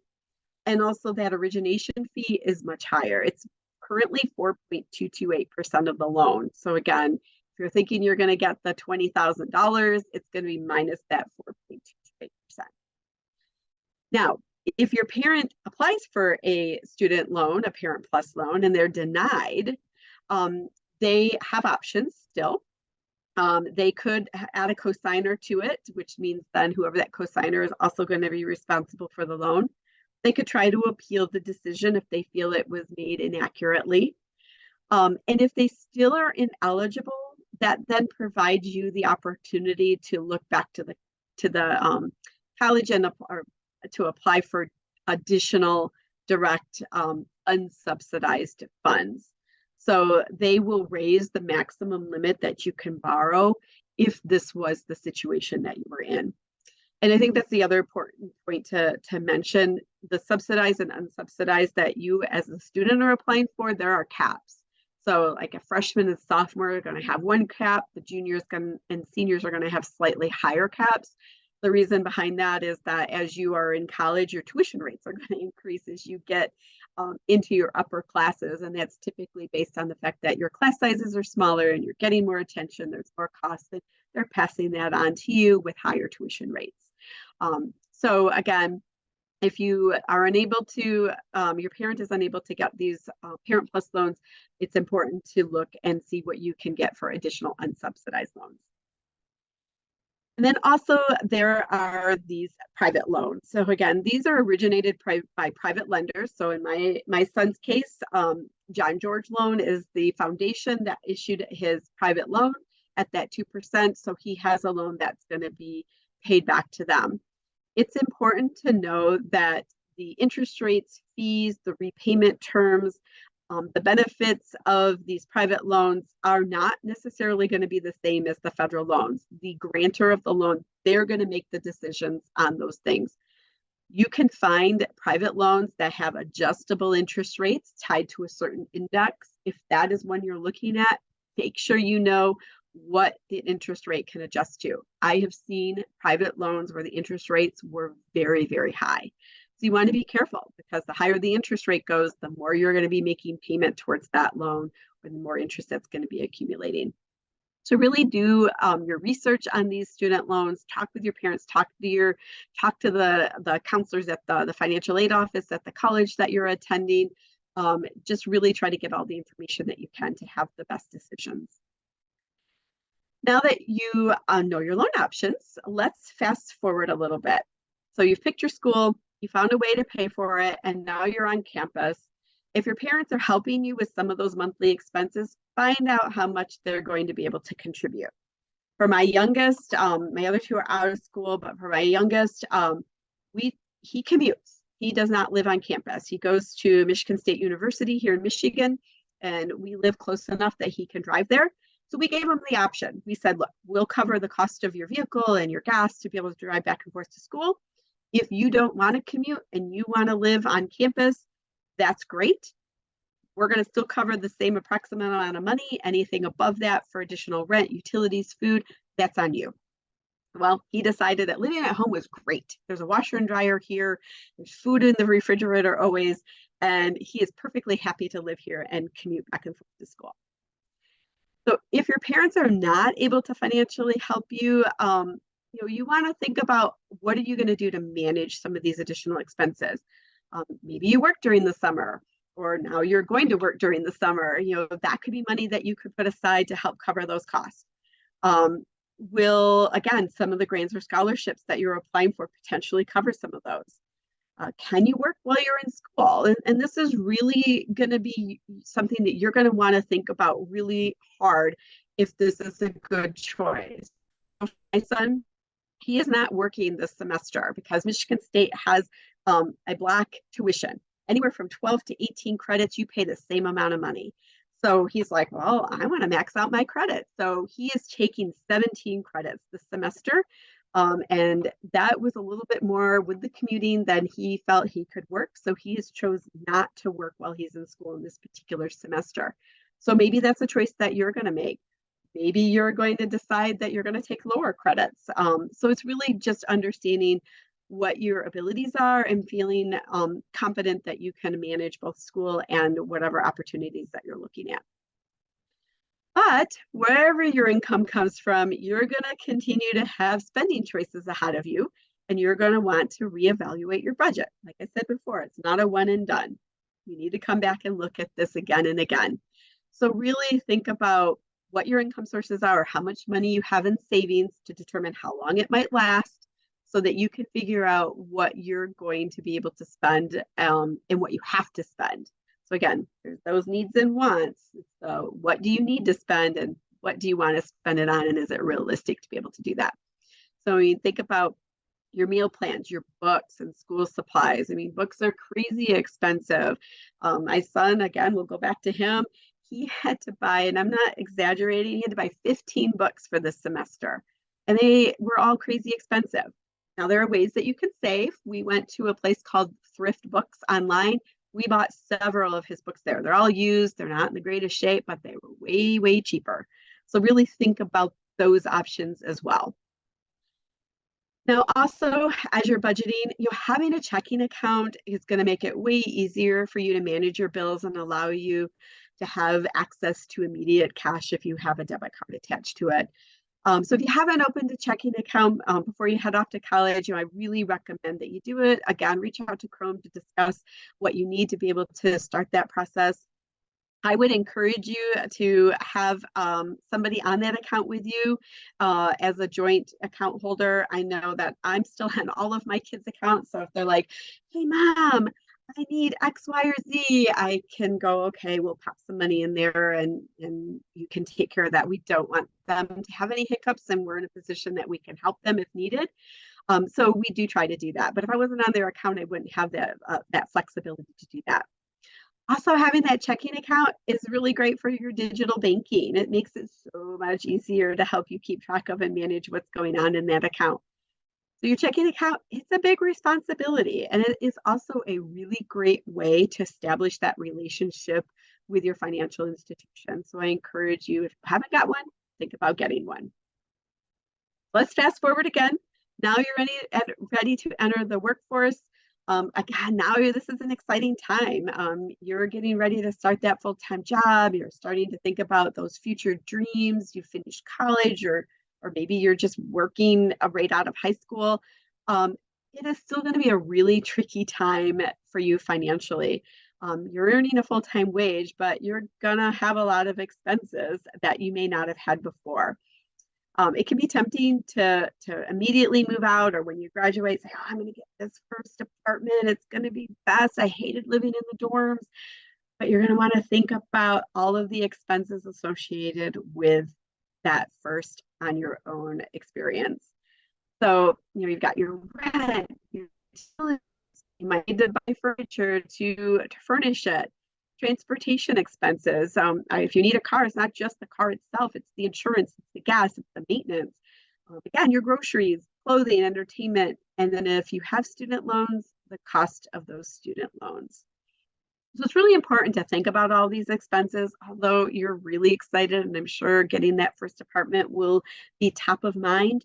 D: And also that origination fee is much higher. It's currently 4.228% of the loan. So again, if you're thinking you're going to get the $20,000, it's going to be minus that 4.228%. Now, if your parent applies for a student loan, a Parent Plus loan, and they're denied, they have options still. They could add a cosigner to it, which means then whoever that cosigner is also going to be responsible for the loan. They could try to appeal the decision if they feel it was made inaccurately. And if they still are ineligible, that then provides you the opportunity to look back to the college and to apply for additional direct unsubsidized funds. So they will raise the maximum limit that you can borrow if this was the situation that you were in. And I think that's the other important point to mention. The subsidized and unsubsidized that you as a student are applying for, there are caps. So like a freshman and sophomore are going to have one cap, the juniors and seniors are going to have slightly higher caps. The reason behind that is that as you are in college, your tuition rates are going to increase as you get into your upper classes. And that's typically based on the fact that your class sizes are smaller and you're getting more attention, there's more cost, and they're passing that on to you with higher tuition rates. So again, if you are unable to, your parent is unable to get these Parent Plus loans, it's important to look and see what you can get for additional unsubsidized loans. And then also there are these private loans. So again, these are originated by private lenders. So in my son's case, John George Loan is the foundation that issued his private loan at that 2%. So he has a loan that's going to be paid back to them. It's important to know that the interest rates, fees, the repayment terms, the benefits of these private loans are not necessarily going to be the same as the federal loans. The grantor of the loan, they're going to make the decisions on those things. You can find private loans that have adjustable interest rates tied to a certain index. If that is one you're looking at, make sure you know what the interest rate can adjust to. I have seen private loans where the interest rates were very, very high. So you want to be careful, because the higher the interest rate goes, the more you're going to be making payment towards that loan, or the more interest that's going to be accumulating. So really do your research on these student loans, talk with your parents, talk to the counselors at the financial aid office at the college that you're attending. Just really try to get all the information that you can to have the best decisions. Now that you know your loan options, let's fast forward a little bit. So you've picked your school, you found a way to pay for it, and now you're on campus. If your parents are helping you with some of those monthly expenses, find out how much they're going to be able to contribute. For my youngest, my other two are out of school, but for my youngest, he commutes. He does not live on campus. He goes to Michigan State University here in Michigan, and we live close enough that he can drive there. So we gave them the option. We said, look, we'll cover the cost of your vehicle and your gas to be able to drive back and forth to school. If you don't want to commute and you want to live on campus, that's great. We're going to still cover the same approximate amount of money. Anything above that for additional rent, utilities, food, that's on you. Well, he decided that living at home was great. There's a washer and dryer here. There's food in the refrigerator always. And he is perfectly happy to live here and commute back and forth to school. So if your parents are not able to financially help you, you want to think about what are you going to do to manage some of these additional expenses. Maybe you work during the summer, or now you're going to work during the summer. That could be money that you could put aside to help cover those costs. Will, again, some of the grants or scholarships that you're applying for potentially cover some of those? Can you work while you're in school? And this is really going to be something that you're going to want to think about really hard if this is a good choice. My son, he is not working this semester because Michigan State has a block tuition. Anywhere from 12 to 18 credits, you pay the same amount of money. So he's like, well, I want to max out my credits. So he is taking 17 credits this semester. And that was a little bit more with the commuting than he felt he could work. So he has chosen not to work while he's in school in this particular semester. So maybe that's a choice that you're going to make. Maybe you're going to decide that you're going to take lower credits. So it's really just understanding what your abilities are and feeling confident that you can manage both school and whatever opportunities that you're looking at. But wherever your income comes from, you're going to continue to have spending choices ahead of you, and you're going to want to reevaluate your budget. Like I said before, it's not a one and done. You need to come back and look at this again and again. So really think about what your income sources are, how much money you have in savings to determine how long it might last, so that you can figure out what you're going to be able to spend and what you have to spend. So again, there's those needs and wants. So what do you need to spend and what do you want to spend it on? And is it realistic to be able to do that? So you think about your meal plans, your books and school supplies. I mean, books are crazy expensive. My son, again, we'll go back to him. He had to buy, and I'm not exaggerating, he had to buy 15 books for this semester. And they were all crazy expensive. Now, there are ways that you can save. We went to a place called Thrift Books online. We bought several of his books there. They're all used. They're not in the greatest shape, but they were way, way cheaper. So really think about those options as well. Now, also, as you're budgeting, having a checking account is going to make it way easier for you to manage your bills and allow you to have access to immediate cash if you have a debit card attached to it. So if you haven't opened a checking account before you head off to college, I really recommend that you do it. Again, reach out to Chrome to discuss what you need to be able to start that process. I would encourage you to have somebody on that account with you as a joint account holder. I know that I'm still on all of my kids' accounts. So if they're like, hey, Mom, I need X, Y, or Z, I can go, okay, we'll pop some money in there and you can take care of that. We don't want them to have any hiccups, and we're in a position that we can help them if needed. So we do try to do that. But if I wasn't on their account, I wouldn't have that flexibility to do that. Also, having that checking account is really great for your digital banking. It makes it so much easier to help you keep track of and manage what's going on in that account. So your checking account, it's a big responsibility, and it is also a really great way to establish that relationship with your financial institution. So I encourage you, if you haven't got one, think about getting one. Let's fast forward again. Now you're ready to enter the workforce. Again, now this is an exciting time. You're getting ready to start that full-time job. You're starting to think about those future dreams. You finished college, or maybe you're just working right out of high school. It is still going to be a really tricky time for you financially. You're earning a full-time wage, but you're going to have a lot of expenses that you may not have had before. It can be tempting to immediately move out, or when you graduate, say, oh, I'm going to get this first apartment. It's going to be best. I hated living in the dorms. But you're going to want to think about all of the expenses associated with that first on your own experience. So, you've got your rent, your utilities, you might need to buy furniture to furnish it. transportation expenses. If you need a car, it's not just the car itself, it's the insurance, it's the gas, it's the maintenance. Again, your groceries, clothing, entertainment, and then if you have student loans, the cost of those student loans. So it's really important to think about all these expenses, although you're really excited, and I'm sure getting that first apartment will be top of mind.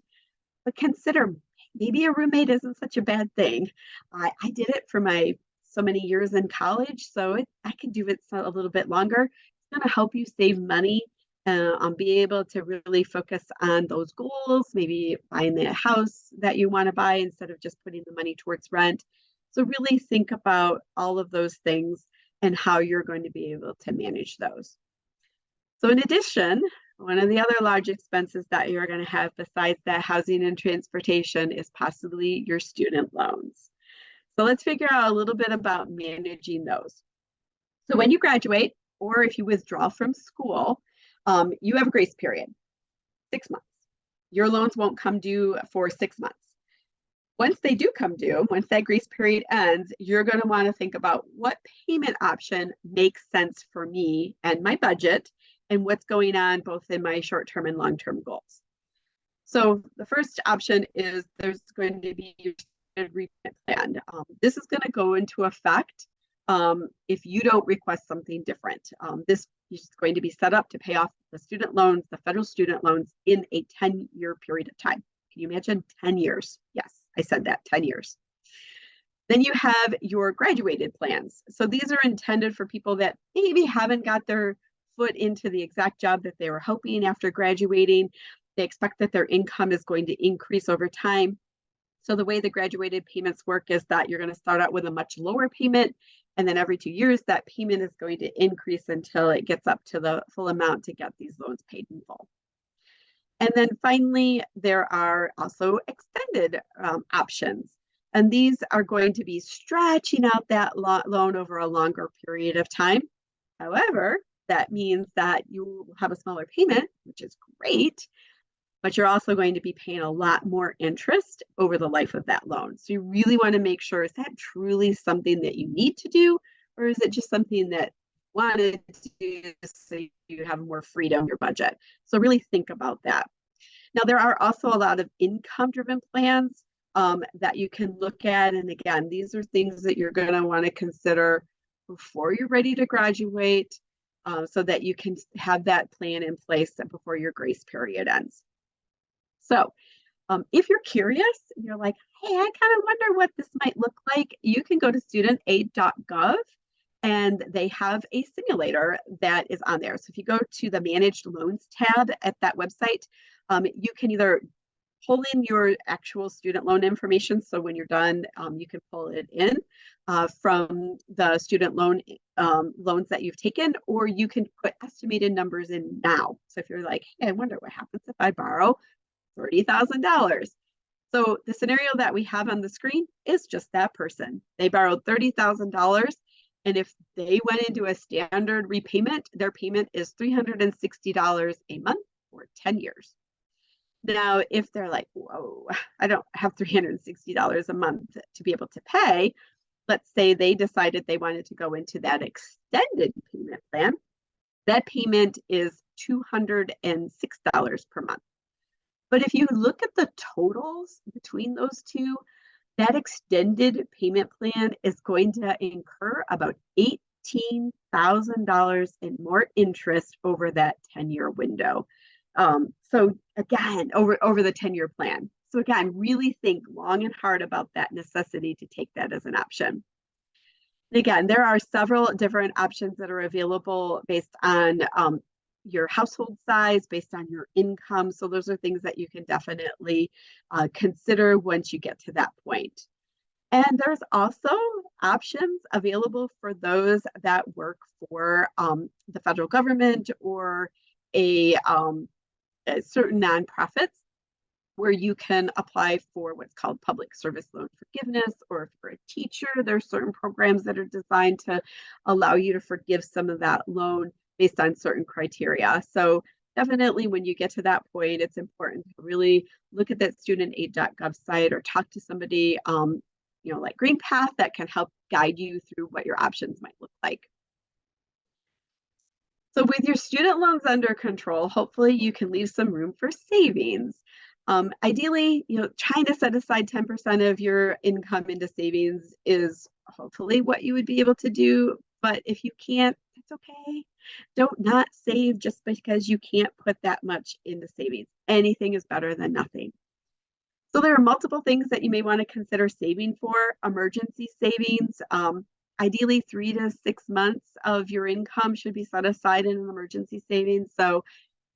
D: But consider maybe a roommate isn't such a bad thing. I did it for my so many years in college, so I can do it a little bit longer. It's going to help you save money and be able to really focus on those goals, maybe buying the house that you want to buy instead of just putting the money towards rent. So really think about all of those things and how you're going to be able to manage those. So in addition, one of the other large expenses that you're going to have besides that housing and transportation is possibly your student loans. So let's figure out a little bit about managing those. So when you graduate, or if you withdraw from school, you have a grace period, 6 months. Your loans won't come due for 6 months. Once they do come due, once that grace period ends, you're going to want to think about what payment option makes sense for me and my budget and what's going on both in my short-term and long-term goals. So the first option is there's going to be your repayment plan. This is going to go into effect if you don't request something different. This is going to be set up to pay off the student loans, the federal student loans, in a 10-year period of time. Can you imagine 10 years? Yes, I said that, 10 years. Then you have your graduated plans. So these are intended for people that maybe haven't got their foot into the exact job that they were hoping after graduating. They expect that their income is going to increase over time. So the way the graduated payments work is that you're going to start out with a much lower payment, and then every 2 years, that payment is going to increase until it gets up to the full amount to get these loans paid in full. And then finally, there are also extended options. And these are going to be stretching out that loan over a longer period of time. However, that means that you will have a smaller payment, which is great, but you're also going to be paying a lot more interest over the life of that loan. So you really want to make sure, is that truly something that you need to do, or is it just something that you wanted to do so you have more freedom in your budget? So really think about that. Now, there are also a lot of income-driven plans that you can look at. And again, these are things that you're going to want to consider before you're ready to graduate so that you can have that plan in place before your grace period ends. So if you're curious, you're like, hey, I kind of wonder what this might look like, you can go to studentaid.gov and they have a simulator that is on there. So if you go to the Managed Loans tab at that website, you can either pull in your actual student loan information. So when you're done, you can pull it in from the student loans that you've taken, or you can put estimated numbers in now. So if you're like, hey, I wonder what happens if I borrow $30,000. So the scenario that we have on the screen is just that person. They borrowed $30,000. And if they went into a standard repayment, their payment is $360 a month for 10 years. Now, if they're like, whoa, I don't have $360 a month to be able to pay, let's say they decided they wanted to go into that extended payment plan, that payment is $206 per month. But if you look at the totals between those two, that extended payment plan is going to incur about $18,000 in more interest over that 10-year window. So again, over the 10-year plan. So again, really think long and hard about that necessity to take that as an option. And again, there are several different options that are available based on your household size, based on your income. So those are things that you can definitely consider once you get to that point. And there's also options available for those that work for the federal government or a certain nonprofits, where you can apply for what's called public service loan forgiveness, or if you're a teacher, there's certain programs that are designed to allow you to forgive some of that loan based on certain criteria. So definitely when you get to that point, it's important to really look at that studentaid.gov site or talk to somebody, like GreenPath, that can help guide you through what your options might look like. So with your student loans under control, hopefully you can leave some room for savings. Ideally, trying to set aside 10% of your income into savings is hopefully what you would be able to do. But if you can't, that's okay. Don't not save just because you can't put that much into savings. Anything is better than nothing. So there are multiple things that you may want to consider saving for. Emergency savings. Ideally, 3 to 6 months of your income should be set aside in an emergency savings. So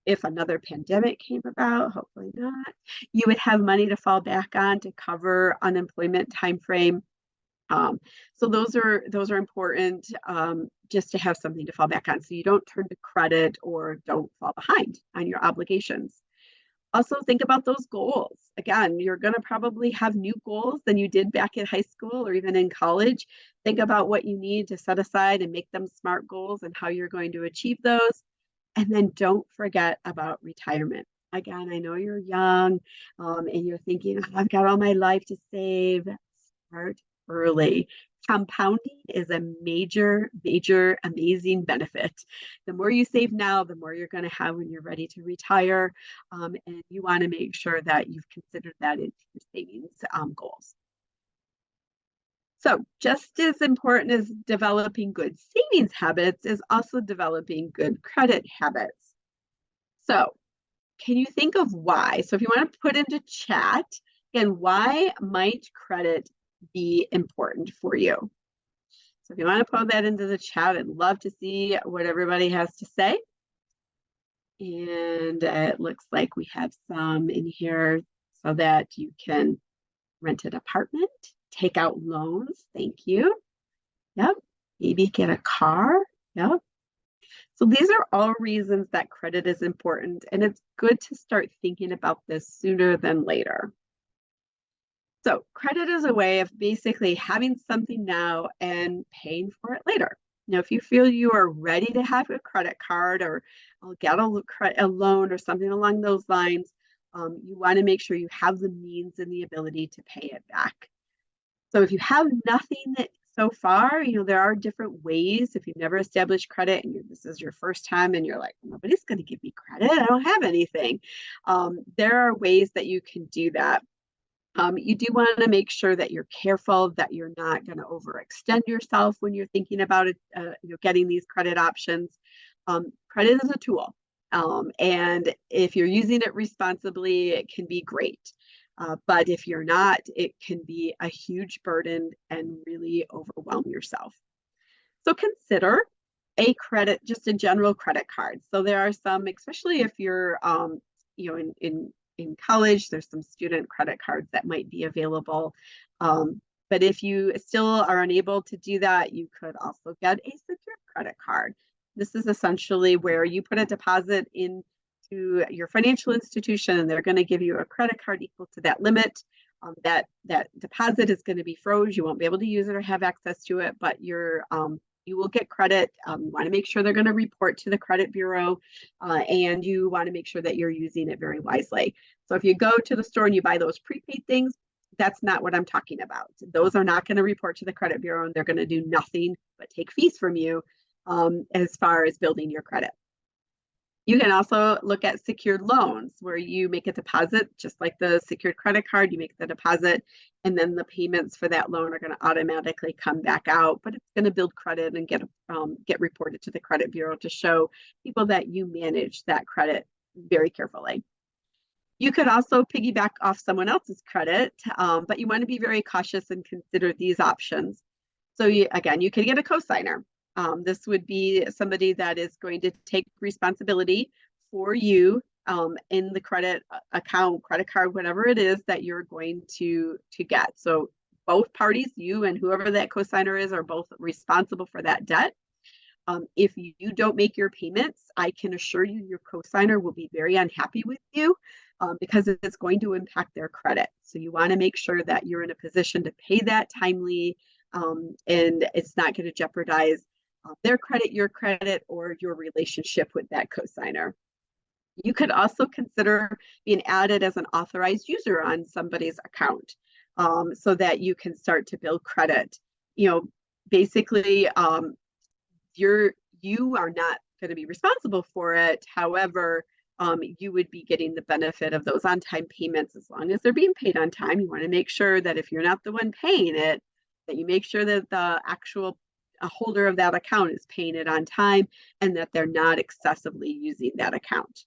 D: if another pandemic came about, hopefully not, you would have money to fall back on to cover unemployment timeframe. So those are important, just to have something to fall back on, so you don't turn to credit or don't fall behind on your obligations. Also, think about those goals. Again, you're going to probably have new goals than you did back in high school or even in college. Think about what you need to set aside and make them SMART goals and how you're going to achieve those. And then don't forget about retirement. Again, I know you're young, and you're thinking, "Oh, I've got all my life to save." Start early. Compounding is a major, major, amazing benefit. The more you save now, the more you're going to have when you're ready to retire. And you want to make sure that you've considered that into your savings goals. So just as important as developing good savings habits is also developing good credit habits. So can you think of why? So if you want to put into chat, again, why might credit be important for you? So if you want to put that into the chat, I'd love to see what everybody has to say. And it looks like we have some in here so that you can rent an apartment, take out loans. Thank you. Yep. Maybe get a car. Yep. So these are all reasons that credit is important, and it's good to start thinking about this sooner than later. So credit is a way of basically having something now and paying for it later. Now, if you feel you are ready to have a credit card or get a loan or something along those lines, you want to make sure you have the means and the ability to pay it back. So if you have nothing so far, there are different ways. If you've never established credit and this is your first time and you're like, nobody's going to give me credit, I don't have anything. There are ways that you can do that. You do want to make sure that you're careful, that you're not going to overextend yourself when you're thinking about it, getting these credit options. Credit is a tool, and if you're using it responsibly, it can be great. But if you're not, it can be a huge burden and really overwhelm yourself. So consider just a general credit card. So there are some, especially if you're, in college, there's some student credit cards that might be available. But if you still are unable to do that, you could also get a secured credit card. This is essentially where you put a deposit into your financial institution and they're going to give you a credit card equal to that limit. That deposit is going to be froze. You won't be able to use it or have access to it, but you will get credit. You want to make sure they're going to report to the credit bureau, and you want to make sure that you're using it very wisely. So if you go to the store and you buy those prepaid things, that's not what I'm talking about. Those are not going to report to the credit bureau, and they're going to do nothing but take fees from you as far as building your credit. You can also look at secured loans where you make a deposit, just like the secured credit card, you make the deposit and then the payments for that loan are going to automatically come back out, but it's going to build credit and get reported to the credit bureau to show people that you manage that credit very carefully. You could also piggyback off someone else's credit, but you want to be very cautious and consider these options. So again, you could get a cosigner. This would be somebody that is going to take responsibility for you in the credit account, credit card, whatever it is that you're going to get. So both parties, you and whoever that cosigner is, are both responsible for that debt. If you don't make your payments, I can assure you your cosigner will be very unhappy with you because it's going to impact their credit. So you want to make sure that you're in a position to pay that timely, and it's not going to jeopardize their credit, your credit, or your relationship with that cosigner. You could also consider being added as an authorized user on somebody's account so that you can start to build credit. Basically, you are not going to be responsible for it. However, you would be getting the benefit of those on-time payments as long as they're being paid on time. You want to make sure that if you're not the one paying it, that you make sure that the actual holder of that account is paying it on time and that they're not excessively using that account.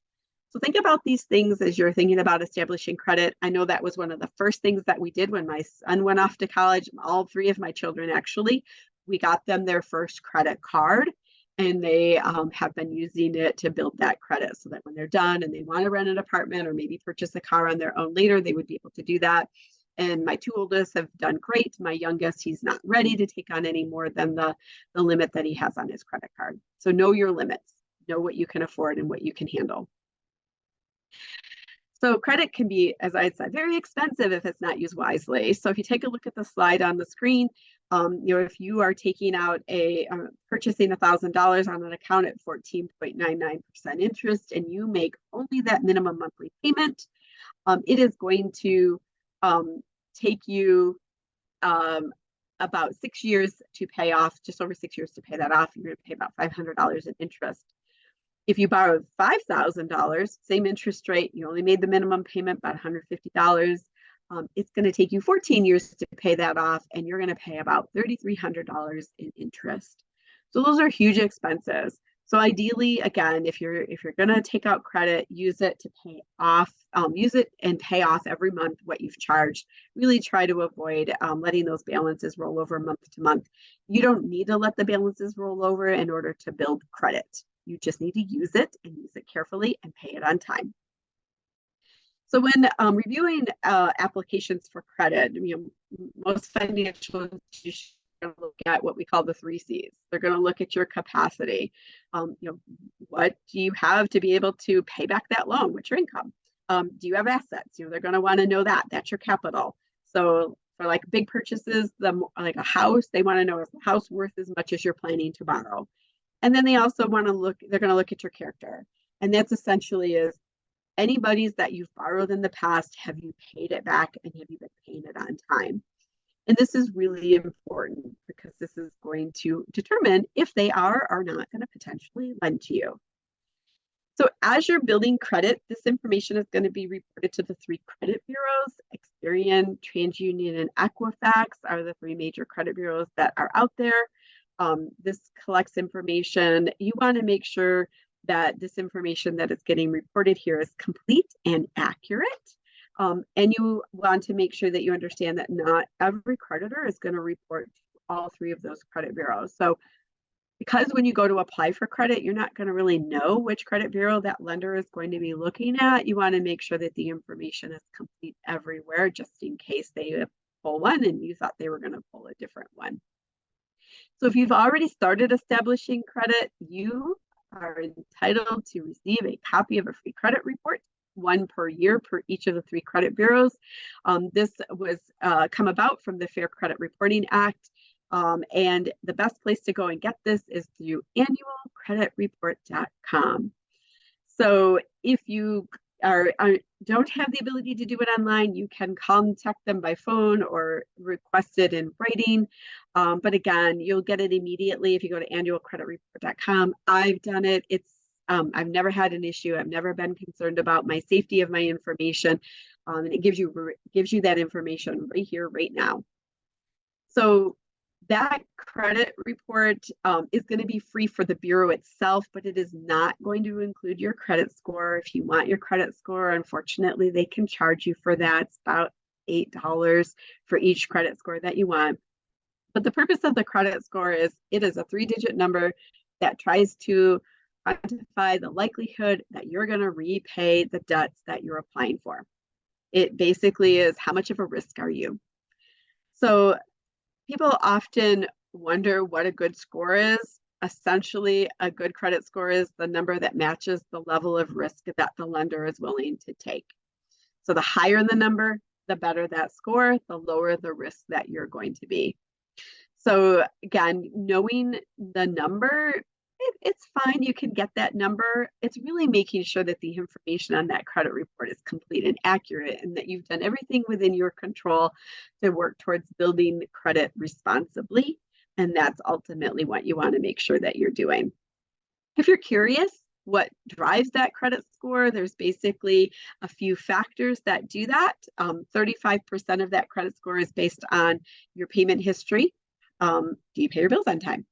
D: So think about these things as you're thinking about establishing credit. I know that was one of the first things that we did when my son went off to college. All three of my children, actually, we got them their first credit card, and they have been using it to build that credit so that when they're done and they want to rent an apartment or maybe purchase a car on their own later, they would be able to do that. And my two oldest have done great. My youngest, he's not ready to take on any more than the limit that he has on his credit card. So know your limits, know what you can afford and what you can handle. So credit can be, as I said, very expensive if it's not used wisely. So if you take a look at the slide on the screen, if you are taking out purchasing $1,000 on an account at 14.99% interest and you make only that minimum monthly payment, it is going to take you about 6 years to pay off, just over 6 years to pay that off. You're going to pay about $500 in interest. If you borrowed $5,000, same interest rate, you only made the minimum payment, about $150. It's going to take you 14 years to pay that off, and you're going to pay about $3,300 in interest. So those are huge expenses. So ideally, again, if you're going to take out credit, use it to pay off, use it and pay off every month what you've charged. Really try to avoid letting those balances roll over month to month. You don't need to let the balances roll over in order to build credit. You just need to use it and use it carefully and pay it on time. So when reviewing applications for credit, most financial institutions are going to look at what we call the 3 C's. They're going to look at your capacity. What do you have to be able to pay back that loan? What's your income? Do you have assets? They're going to want to know that. That's your capital. So for like big purchases, like a house, they want to know, is the house worth as much as you're planning to borrow? And then they also want to they're going to look at your character. And that's essentially is anybody's that you've borrowed in the past, have you paid it back and have you been paying it on time? And this is really important because this is going to determine if they are or not going to potentially lend to you. So as you're building credit, this information is going to be reported to the 3 credit bureaus. Experian, TransUnion, and Equifax are the 3 major credit bureaus that are out there. This collects information. You want to make sure that this information that is getting reported here is complete and accurate. And you want to make sure that you understand that not every creditor is going to report to all 3 of those credit bureaus. So because when you go to apply for credit, you're not going to really know which credit bureau that lender is going to be looking at. You want to make sure that the information is complete everywhere, just in case they pull one and you thought they were going to pull a different one. So if you've already started establishing credit, you are entitled to receive a copy of a free credit report, 1 per year per each of the 3 credit bureaus. This was come about from the Fair Credit Reporting Act. And the best place to go and get this is through annualcreditreport.com. So if you don't have the ability to do it online, you can contact them by phone or request it in writing. But again, you'll get it immediately if you go to annualcreditreport.com. I've done it. I've never had an issue. I've never been concerned about my safety of my information. And it gives you that information right here, right now. So that credit report is going to be free for the bureau itself, but it is not going to include your credit score. If you want your credit score, unfortunately, they can charge you for that. It's about $8 for each credit score that you want. But the purpose of the credit score is it is a 3-digit number that tries to quantify the likelihood that you're going to repay the debts that you're applying for. It basically is how much of a risk are you? So people often wonder what a good score is. Essentially, a good credit score is the number that matches the level of risk that the lender is willing to take. So the higher the number, the better that score, the lower the risk that you're going to be. So again, knowing the number, it's fine. You can get that number. It's really making sure that the information on that credit report is complete and accurate and that you've done everything within your control to work towards building credit responsibly. And that's ultimately what you want to make sure that you're doing. If you're curious what drives that credit score, there's basically a few factors that do that. 35% of that credit score is based on your payment history. Do you pay your bills on time?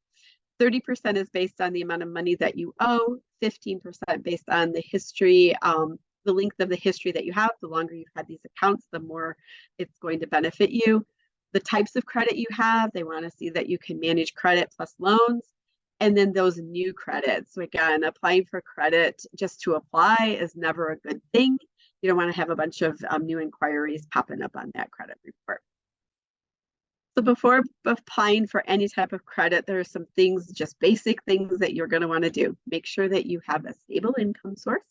D: 30% is based on the amount of money that you owe, 15% based on the history, the length of the history that you have. The longer you've had these accounts, the more it's going to benefit you. The types of credit you have, they want to see that you can manage credit plus loans. And then those new credits. So again, applying for credit just to apply is never a good thing. You don't want to have a bunch of new inquiries popping up on that credit report. So before applying for any type of credit, there are some things, just basic things that you're going to want to do. Make sure that you have a stable income source,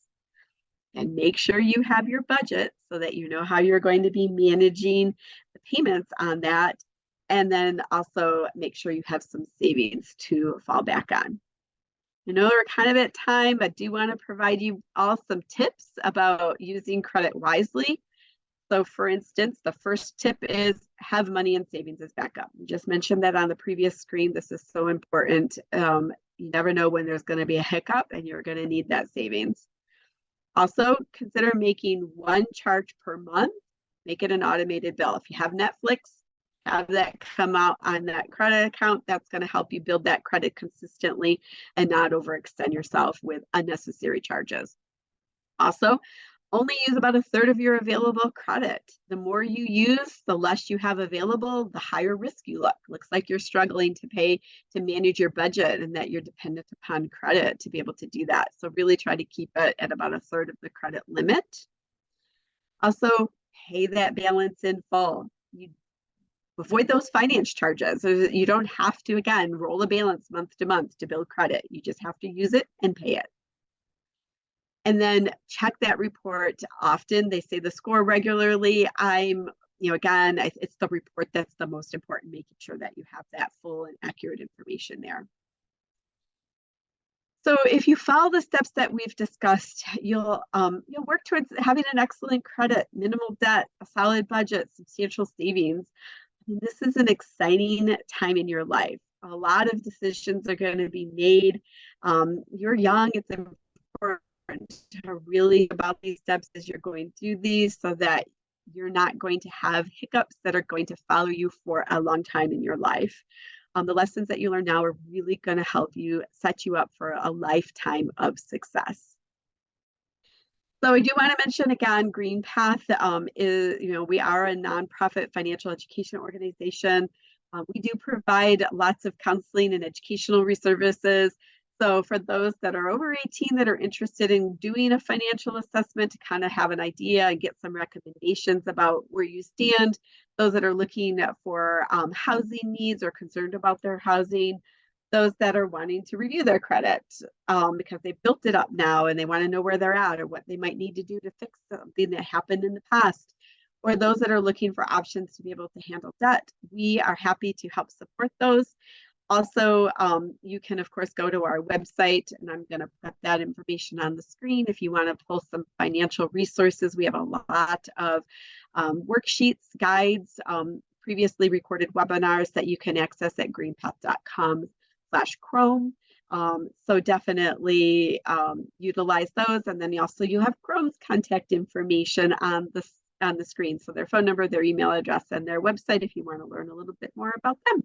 D: and make sure you have your budget so that you know how you're going to be managing the payments on that. And then also make sure you have some savings to fall back on. I know we're kind of at time, but do want to provide you all some tips about using credit wisely. So for instance, the first tip is have money and savings as backup. We just mentioned that on the previous screen. This is so important. You never know when there's going to be a hiccup and you're going to need that savings. Also, consider making one charge per month. Make it an automated bill. If you have Netflix, have that come out on that credit account. That's going to help you build that credit consistently and not overextend yourself with unnecessary charges. Also, only use about 1/3 of your available credit. The more you use, the less you have available, the higher risk you look. Looks like you're struggling to manage your budget and that you're dependent upon credit to be able to do that. So really try to keep it at about 1/3 of the credit limit. Also, pay that balance in full. You avoid those finance charges. You don't have to, again, roll a balance month to month to build credit. You just have to use it and pay it. And then check that report often. They say the score regularly. Again, it's the report that's the most important, making sure that you have that full and accurate information there. So if you follow the steps that we've discussed, you'll work towards having an excellent credit, minimal debt, a solid budget, substantial savings. This is an exciting time in your life. A lot of decisions are going to be made. You're young. It's important to really about these steps as you're going through these so that you're not going to have hiccups that are going to follow you for a long time in your life. The lessons that you learn now are really going to help you set you up for a lifetime of success. So I do want to mention again, GreenPath we are a nonprofit financial education organization. We do provide lots of counseling and educational resources. So for those that are over 18 that are interested in doing a financial assessment to kind of have an idea and get some recommendations about where you stand, those that are looking for housing needs or concerned about their housing, those that are wanting to review their credit because they've built it up now and they want to know where they're at or what they might need to do to fix something that happened in the past, or those that are looking for options to be able to handle debt. We are happy to help support those. Also, you can, of course, go to our website, and I'm going to put that information on the screen. If you want to pull some financial resources, we have a lot of worksheets, guides, previously recorded webinars that you can access at greenpath.com/Chrome. So definitely utilize those. And then you have Chrome's contact information on the screen. So their phone number, their email address, and their website if you want to learn a little bit more about them.